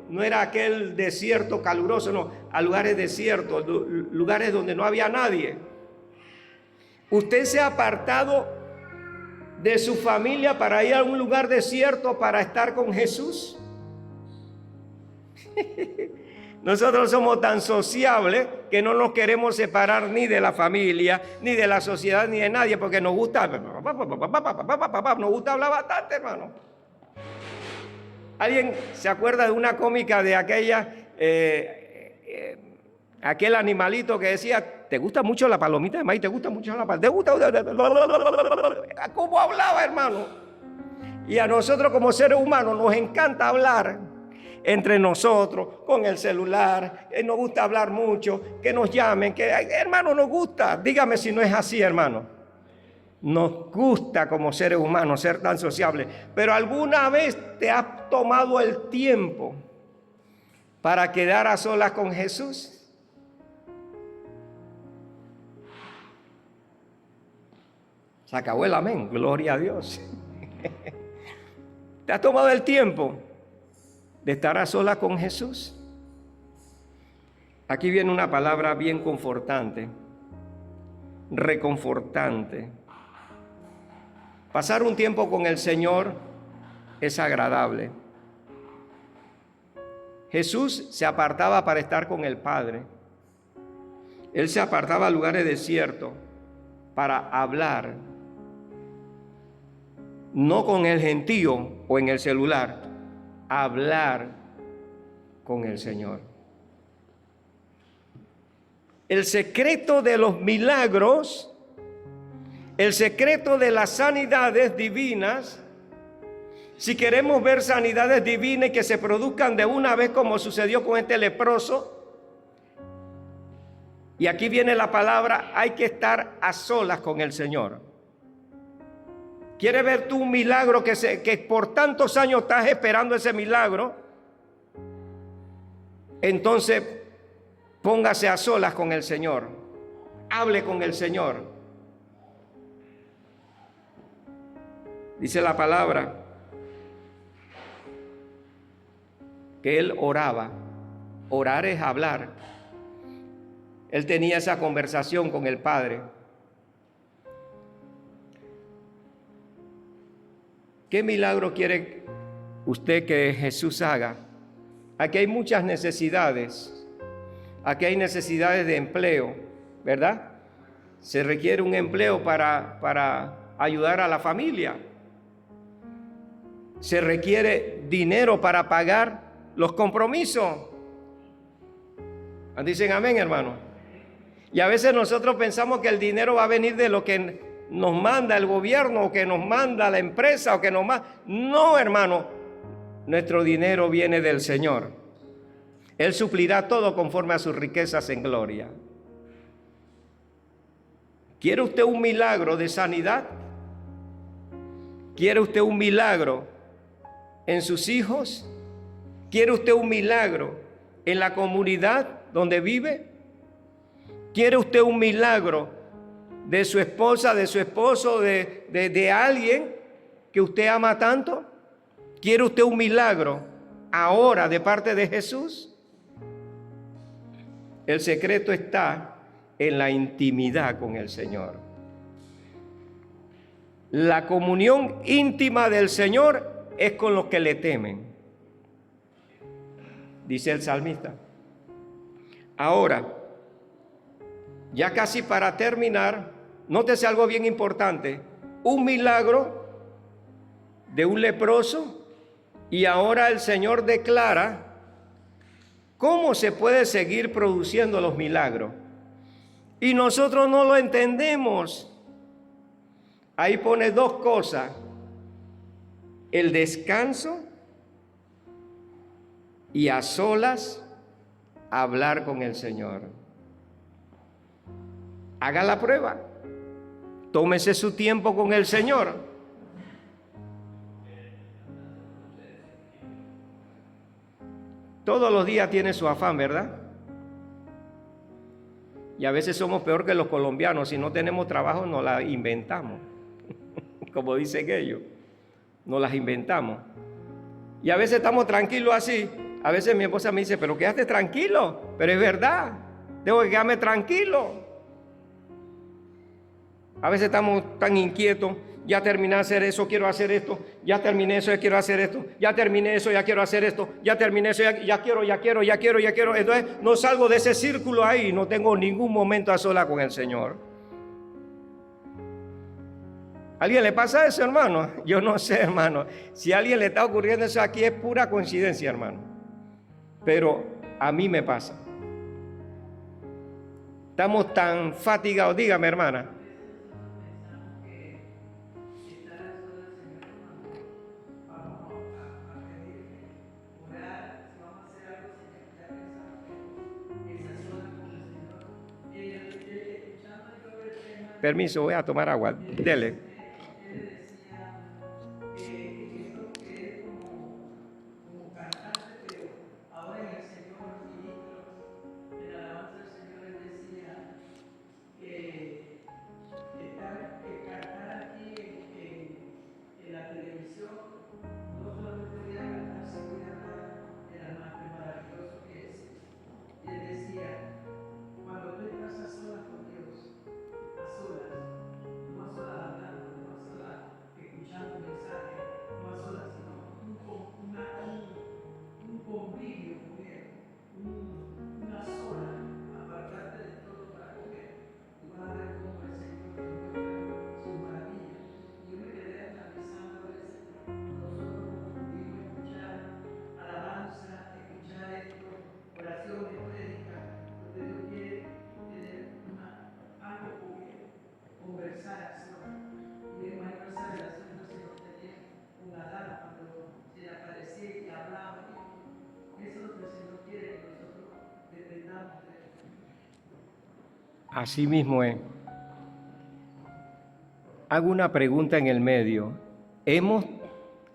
no era aquel desierto caluroso, no, a lugares desiertos, lugares donde no había nadie. Usted se ha apartado de su familia para ir a un lugar desierto para estar con Jesús. Nosotros somos tan sociables que no nos queremos separar ni de la familia, ni de la sociedad, ni de nadie, porque nos gusta hablar bastante, hermano. ¿Alguien se acuerda de una cómica de aquella, aquel animalito que decía, ¿te gusta mucho la palomita de maíz? ¿Te gusta mucho la palomita? ¿Te gusta? ¿Cómo hablaba, hermano? Y a nosotros como seres humanos nos encanta hablar entre nosotros, con el celular, nos gusta hablar mucho, que nos llamen, que hermano nos gusta. Dígame si no es así, hermano. Nos gusta como seres humanos ser tan sociables, pero ¿alguna vez te has tomado el tiempo para quedar a solas con Jesús? Se acabó el amén, gloria a Dios. ¿Te has tomado el tiempo de estar a solas con Jesús? Aquí viene una palabra bien confortante, reconfortante. Pasar un tiempo con el Señor es agradable. Jesús se apartaba para estar con el Padre. Él se apartaba a lugares desiertos para hablar, no con el gentío o en el celular, hablar con el Señor. El secreto de los milagros, el secreto de las sanidades divinas, si queremos ver sanidades divinas que se produzcan de una vez como sucedió con este leproso, y aquí viene la palabra, hay que estar a solas con el Señor. ¿Quieres ver tú un milagro que por tantos años estás esperando ese milagro? Entonces, póngase a solas con el Señor. Hable con el Señor. Dice la palabra que él oraba. Orar es hablar. Él tenía esa conversación con el Padre. ¿Qué milagro quiere usted que Jesús haga? Aquí hay muchas necesidades. Aquí hay necesidades de empleo, ¿verdad? Se requiere un empleo para ayudar a la familia. Se requiere dinero para pagar los compromisos. Dicen amén, hermano. Y a veces nosotros pensamos que el dinero va a venir de lo que nos manda el gobierno o que nos manda la empresa o que nos manda. No, hermano, nuestro dinero viene del Señor. Él suplirá todo conforme a sus riquezas en gloria. ¿Quiere usted un milagro de sanidad? ¿Quiere usted un milagro en sus hijos? ¿Quiere usted un milagro en la comunidad donde vive? ¿Quiere usted un milagro de su esposa, de su esposo, de alguien que usted ama tanto? ¿Quiere usted un milagro ahora de parte de Jesús? El secreto está en la intimidad con el Señor. La comunión íntima del Señor es con los que le temen, dice el salmista. Ahora, ya casi para terminar, nótese algo bien importante. Un milagro de un leproso, y ahora el Señor declara cómo se puede seguir produciendo los milagros. Y nosotros no lo entendemos. Ahí pone dos cosas: el descanso y a solas hablar con el Señor. Haga la prueba. Tómese su tiempo con el Señor. Todos los días tiene su afán, ¿verdad? Y a veces somos peor que los colombianos. Si no tenemos trabajo, nos la inventamos. Como dicen ellos, nos las inventamos. Y a veces estamos tranquilos así. A veces mi esposa me dice, pero quédate tranquilo. Pero es verdad, tengo que quedarme tranquilo. A veces estamos tan inquietos. Ya terminé de hacer eso, quiero hacer esto. Ya terminé eso, ya quiero hacer esto. Ya terminé eso, ya quiero hacer esto. Ya terminé eso, ya quiero. Entonces no salgo de ese círculo ahí. No tengo ningún momento a sola con el Señor. ¿A alguien le pasa eso, hermano? Yo no sé, hermano. Si a alguien le está ocurriendo eso aquí es pura coincidencia, hermano. Pero a mí me pasa. Estamos tan fatigados. Dígame, hermana. Permiso, voy a tomar agua. Dele. Así mismo es. Hago una pregunta en el medio. ¿Hemos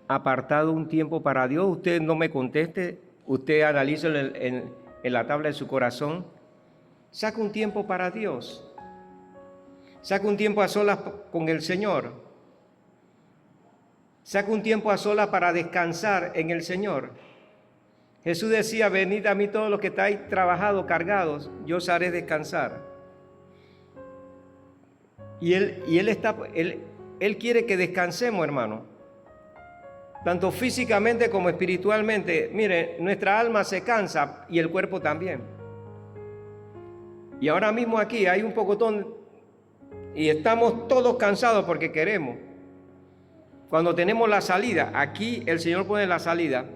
apartado un tiempo para Dios? Usted no me conteste. Usted analiza en la tabla de su corazón. Saca un tiempo para Dios. Saca un tiempo a solas con el Señor. Saca un tiempo a solas para descansar en el Señor. Jesús decía, venid a mí todos los que estáis trabajados, cargados, yo os haré descansar. Y Él quiere que descansemos, hermano. Tanto físicamente como espiritualmente. Mire, nuestra alma se cansa y el cuerpo también. Y ahora mismo aquí hay un pocotón y estamos todos cansados porque queremos. Cuando tenemos la salida, aquí el Señor pone la salida.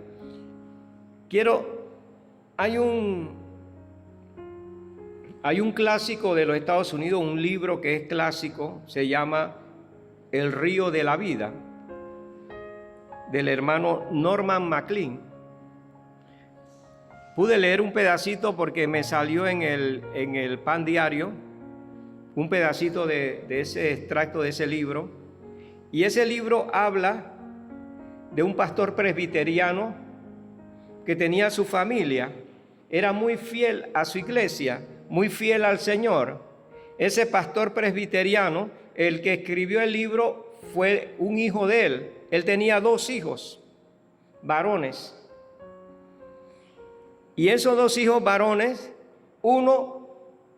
Hay un clásico de los Estados Unidos, un libro que es clásico, se llama El río de la vida, del hermano Norman Maclean. Pude leer un pedacito porque me salió en el Pan Diario, un pedacito de ese extracto de ese libro. Y ese libro habla de un pastor presbiteriano que tenía su familia, era muy fiel a su iglesia, muy fiel al Señor. Ese pastor presbiteriano, el que escribió el libro, fue un hijo de él. Él tenía 2 hijos varones. Y esos 2 hijos varones, uno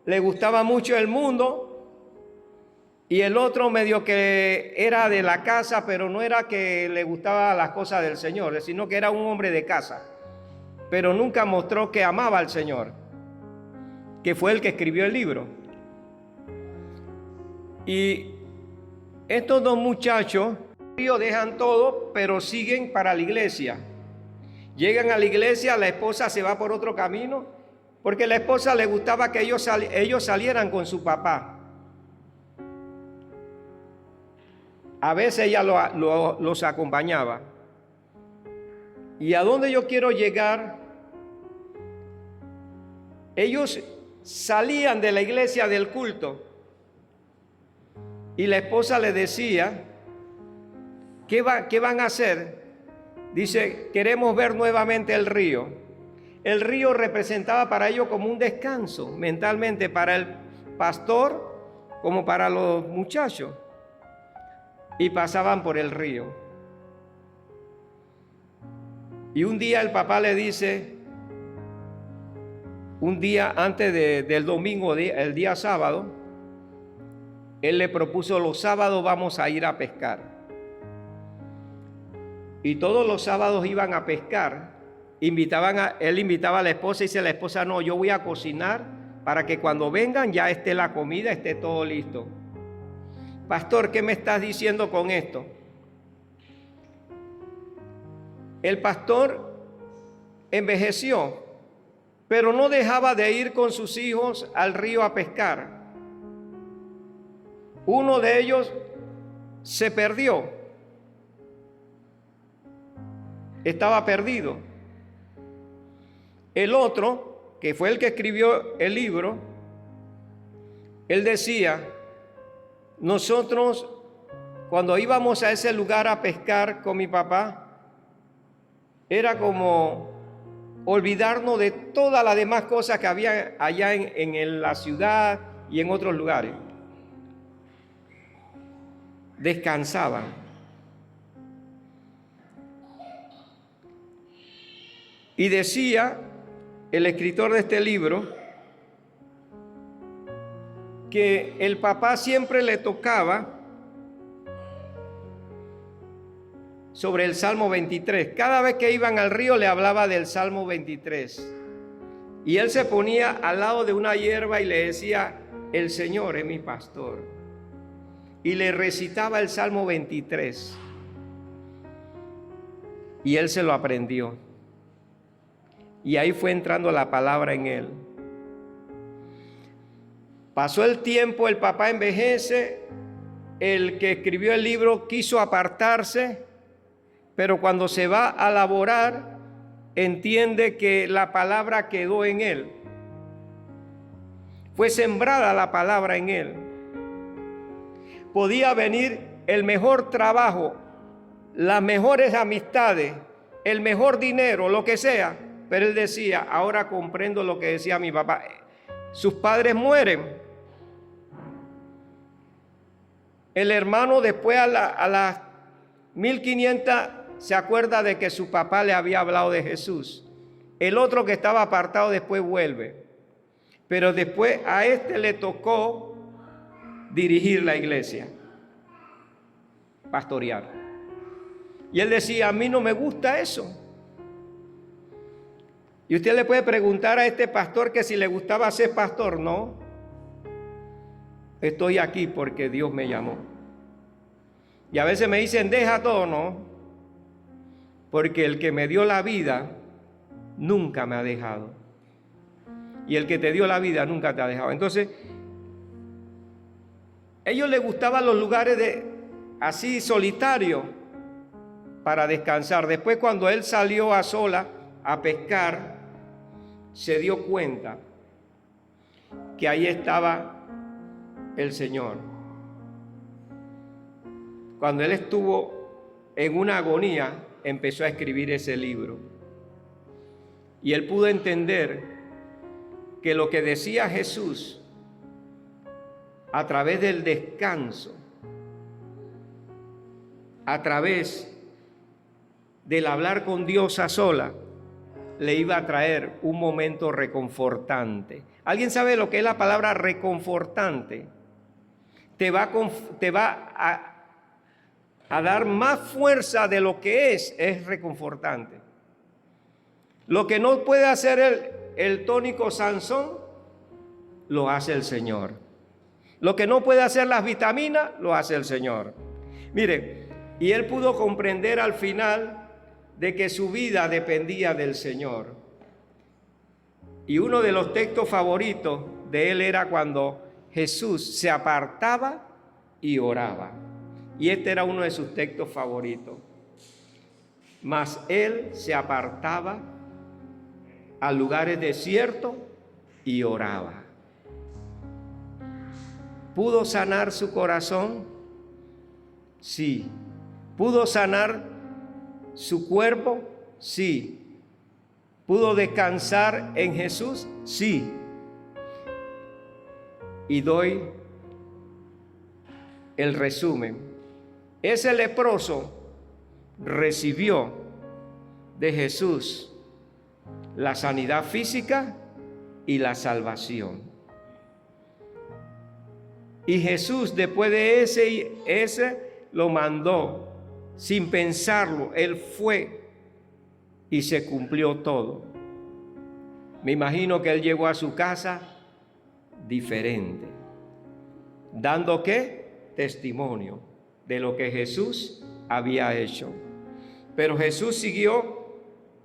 le gustaba mucho el mundo y el otro medio que era de la casa, pero no era que le gustaba las cosas del Señor, sino que era un hombre de casa, pero nunca mostró que amaba al Señor, que fue el que escribió el libro. Y estos 2 muchachos dejan todo, pero siguen para la iglesia. Llegan a la iglesia, la esposa se va por otro camino, porque a la esposa le gustaba que ellos salieran con su papá. A veces ella los acompañaba. ¿Y a dónde yo quiero llegar? Ellos salían de la iglesia del culto y la esposa le decía, ¿qué van a hacer? Dice, queremos ver nuevamente el río. El río representaba para ellos como un descanso mentalmente, para el pastor como para los muchachos. Y pasaban por el río. Y un día el papá le dice, un día antes del domingo, el día sábado, él le propuso, los sábados vamos a ir a pescar. Y todos los sábados iban a pescar. Él invitaba a la esposa y dice la esposa, no, yo voy a cocinar para que cuando vengan ya esté la comida, esté todo listo. Pastor, ¿qué me estás diciendo con esto? El pastor envejeció, pero no dejaba de ir con sus hijos al río a pescar. Uno de ellos se perdió. Estaba perdido. El otro, que fue el que escribió el libro, él decía, nosotros cuando íbamos a ese lugar a pescar con mi papá, era como olvidarnos de todas las demás cosas que había allá en la ciudad y en otros lugares. Descansaban. Y decía el escritor de este libro que el papá siempre le tocaba sobre el Salmo 23. Cada vez que iban al río le hablaba del Salmo 23. Y él se ponía al lado de una hierba y le decía, el Señor es mi pastor. Y le recitaba el Salmo 23. Y él se lo aprendió. Y ahí fue entrando la palabra en él. Pasó el tiempo, el papá envejece, el que escribió el libro quiso apartarse, pero cuando se va a laborar, entiende que la palabra quedó en él. Fue sembrada la palabra en él. Podía venir el mejor trabajo, las mejores amistades, el mejor dinero, lo que sea, pero él decía, ahora comprendo lo que decía mi papá. Sus padres mueren. El hermano después a las 1500 se acuerda de que su papá le había hablado de Jesús. El otro que estaba apartado después vuelve. Pero después a este le tocó dirigir la iglesia, pastorear. Y él decía, a mí no me gusta eso. Y usted le puede preguntar a este pastor que si le gustaba ser pastor. No, estoy aquí porque Dios me llamó. Y a veces me dicen, deja todo. No, porque el que me dio la vida nunca me ha dejado. Y el que te dio la vida nunca te ha dejado. Entonces, a ellos les gustaban los lugares así solitario para descansar. Después, cuando él salió a sola a pescar, se dio cuenta que ahí estaba el Señor. Cuando él estuvo en una agonía, empezó a escribir ese libro. Y él pudo entender que lo que decía Jesús a través del descanso, a través del hablar con Dios a sola, le iba a traer un momento reconfortante. ¿Alguien sabe lo que es la palabra reconfortante? Te va a dar más fuerza de lo que es reconfortante. Lo que no puede hacer el tónico Sansón, lo hace el Señor. Lo que no puede hacer las vitaminas, lo hace el Señor. Mire, y él pudo comprender al final de que su vida dependía del Señor. Y uno de los textos favoritos de él era cuando Jesús se apartaba y oraba. Y este era uno de sus textos favoritos. Mas él se apartaba a lugares desiertos y oraba. ¿Pudo sanar su corazón? Sí. ¿Pudo sanar su cuerpo? Sí. ¿Pudo descansar en Jesús? Sí. Y doy el resumen. Ese leproso recibió de Jesús la sanidad física y la salvación. Y Jesús, después de ese lo mandó sin pensarlo. Él fue y se cumplió todo. Me imagino que él llegó a su casa diferente, dando ¿qué? Testimonio de lo que Jesús había hecho. Pero Jesús siguió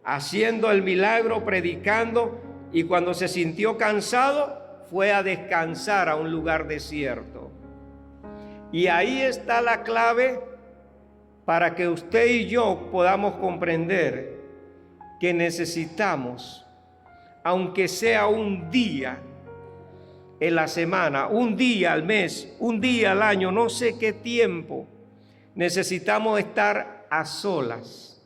haciendo el milagro, predicando, y cuando se sintió cansado, fue a descansar a un lugar desierto. Y ahí está la clave para que usted y yo podamos comprender que necesitamos, aunque sea un día en la semana, un día al mes, un día al año, no sé qué tiempo, necesitamos estar a solas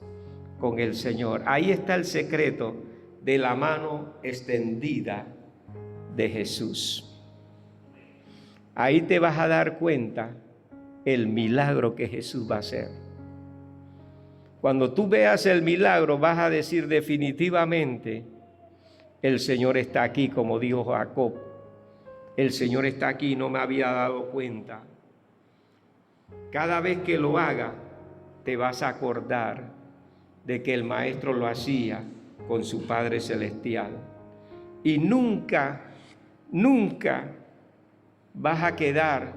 con el Señor. Ahí está el secreto de la mano extendida de Jesús. Ahí te vas a dar cuenta el milagro que Jesús va a hacer. Cuando tú veas el milagro, vas a decir definitivamente, el Señor está aquí, como dijo Jacob. El Señor está aquí, no me había dado cuenta. Cada vez que lo haga, te vas a acordar de que el Maestro lo hacía con su Padre Celestial. Y nunca vas a quedar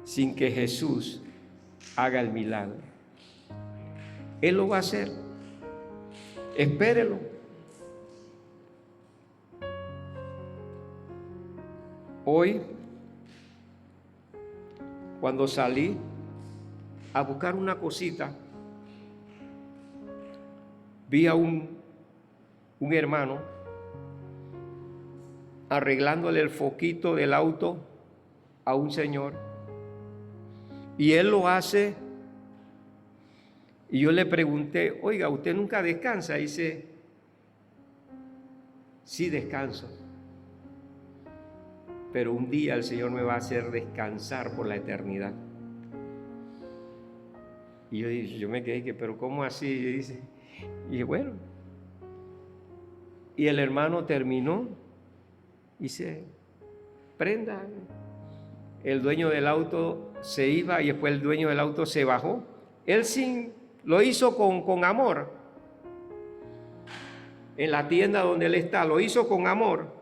sin que Jesús haga el milagro. Él lo va a hacer. Espérelo. Hoy, cuando salí a buscar una cosita, vi a un hermano arreglándole el foquito del auto a un señor, y él lo hace, y yo le pregunté, oiga, ¿usted nunca descansa? Y dice, sí descanso, pero un día el Señor me va a hacer descansar por la eternidad. Y yo me quedé, pero ¿cómo así? Y dije, bueno. Y el hermano terminó y dice, prenda. El dueño del auto se iba y después el dueño del auto se bajó. Él lo hizo con amor. En la tienda donde él está, lo hizo con amor.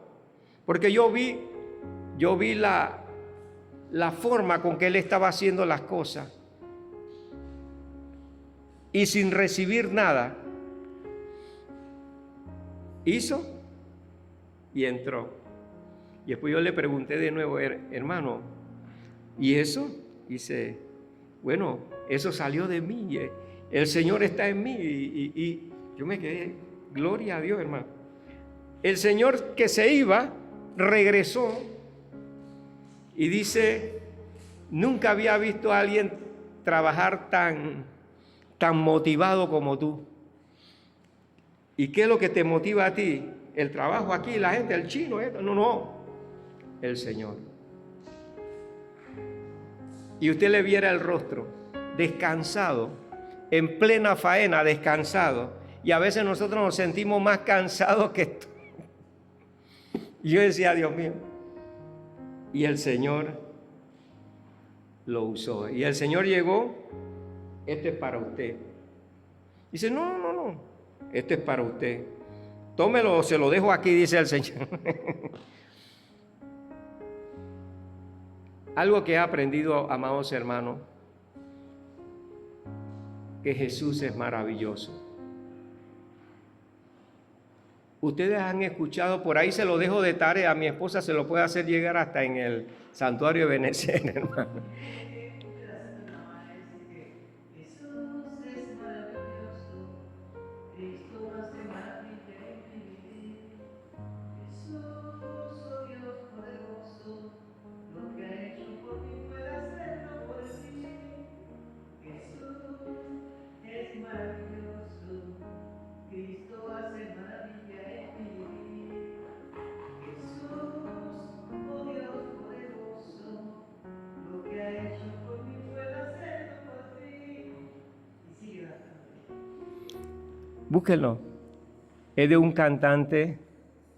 Porque yo vi la forma con que él estaba haciendo las cosas. Y sin recibir nada, hizo y entró. Y después yo le pregunté de nuevo, hermano, ¿y eso? Dice, Bueno, eso salió de mí. El Señor está en mí. Y yo me quedé, gloria a Dios, hermano. El Señor que se iba, regresó y dice, nunca había visto a alguien trabajar tan motivado como tú. ¿Y qué es lo que te motiva a ti? El trabajo aquí, la gente, el chino, esto. No, el Señor. Y usted le viera el rostro, descansado, en plena faena, descansado. Y a veces nosotros nos sentimos más cansados que esto. Y yo decía, Dios mío. Y el Señor lo usó. Y el Señor llegó, esto es para usted. Dice, no, esto es para usted. Tómelo, se lo dejo aquí, dice el Señor. Algo que he aprendido, amados hermanos, que Jesús es maravilloso. Ustedes han escuchado, por ahí se lo dejo de tarea, a mi esposa se lo puede hacer llegar hasta en el santuario de Benecén, hermano. Búsquenlo. Es de un cantante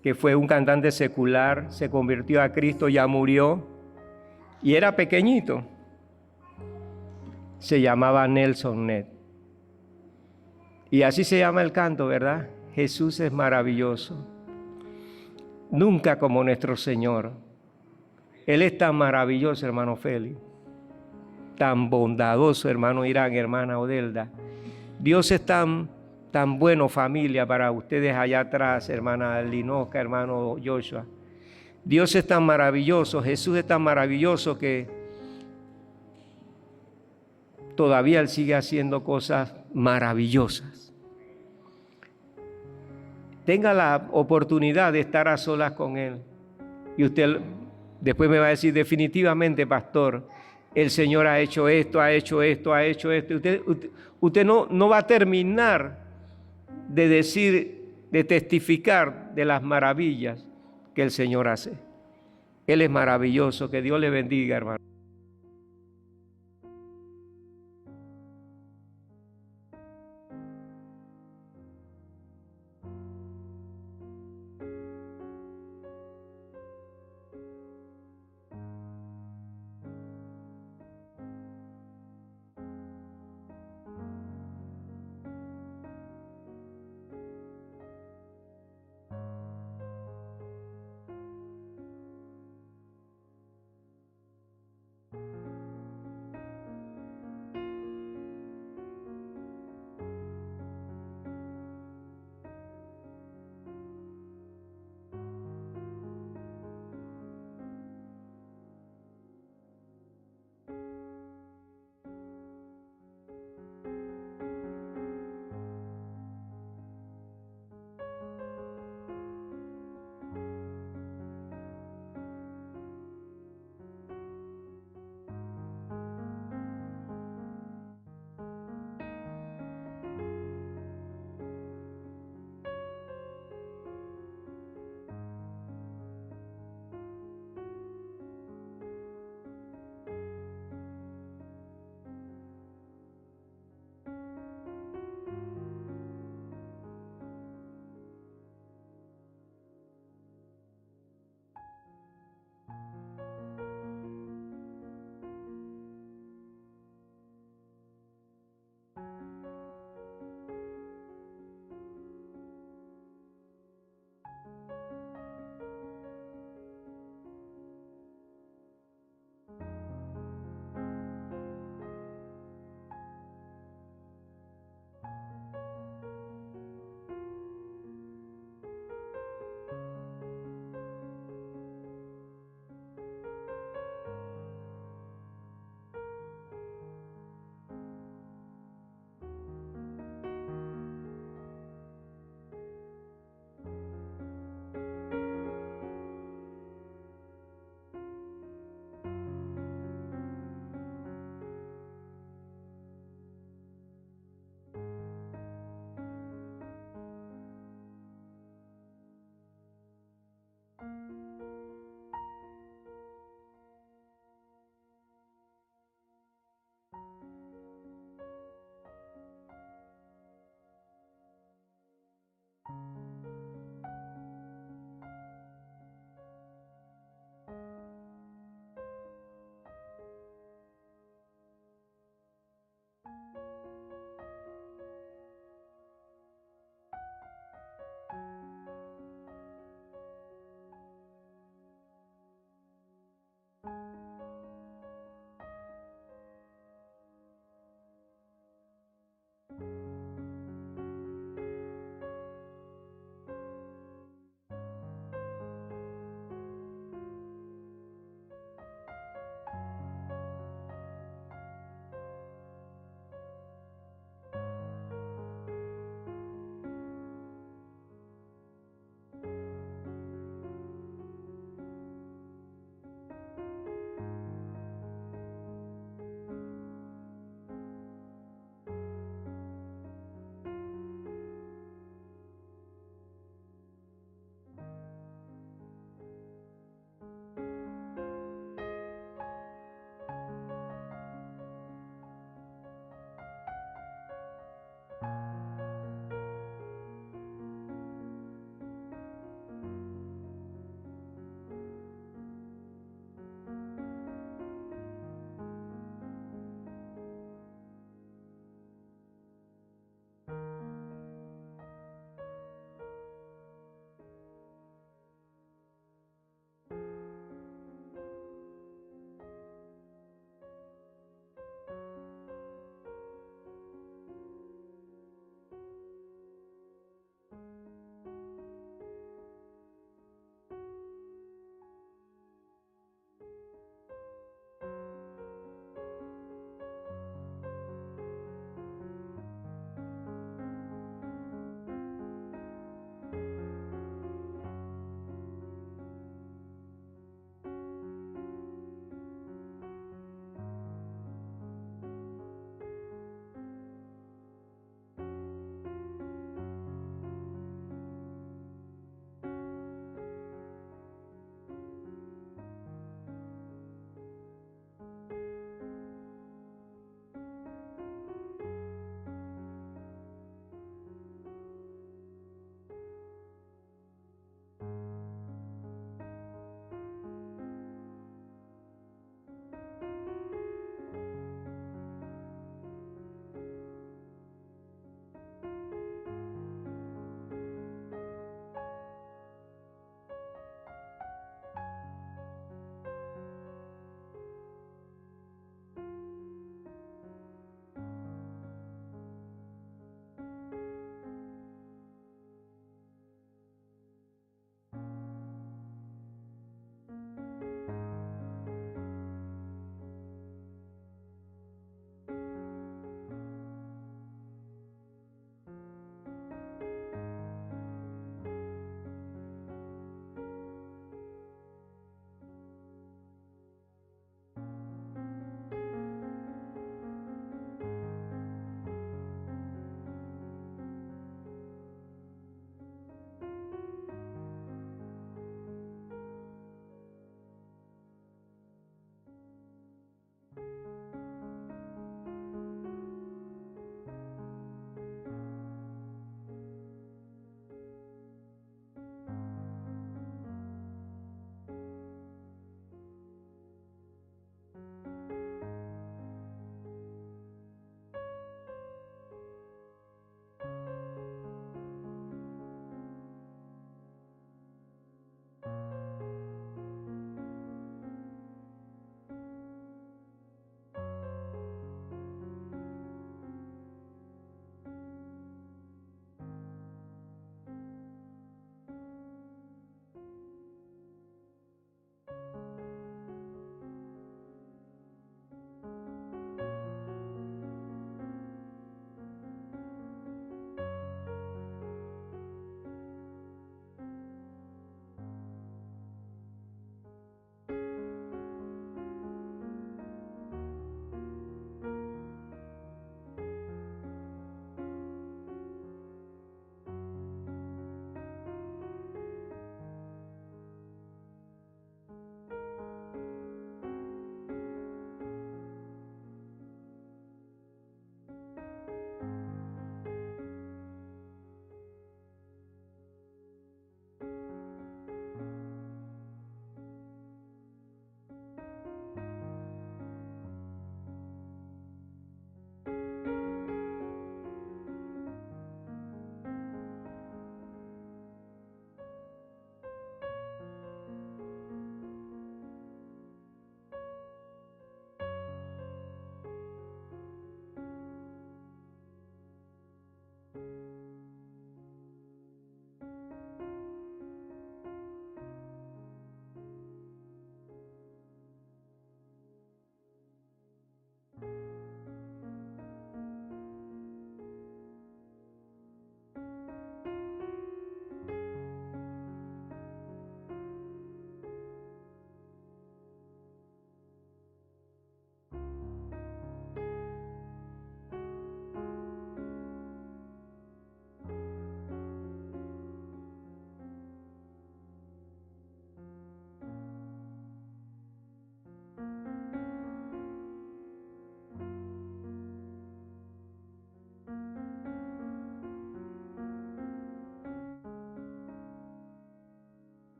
que fue un cantante secular, se convirtió a Cristo, ya murió y era pequeñito. Se llamaba Nelson Ned. Y así se llama el canto, ¿verdad? Jesús es maravilloso. Nunca como nuestro Señor. Él es tan maravilloso, hermano Félix. Tan bondadoso, hermano Irán, hermana Odelda. Dios es tan bueno, familia, para ustedes allá atrás, hermana Linoca, hermano Joshua. Dios es tan maravilloso, Jesús es tan maravilloso que todavía Él sigue haciendo cosas maravillosas. Tenga la oportunidad de estar a solas con Él. Y usted después me va a decir, definitivamente, pastor, el Señor ha hecho esto, ha hecho esto, ha hecho esto. Usted no va a terminar de decir, de testificar de las maravillas que el Señor hace. Él es maravilloso. Que Dios le bendiga, hermano.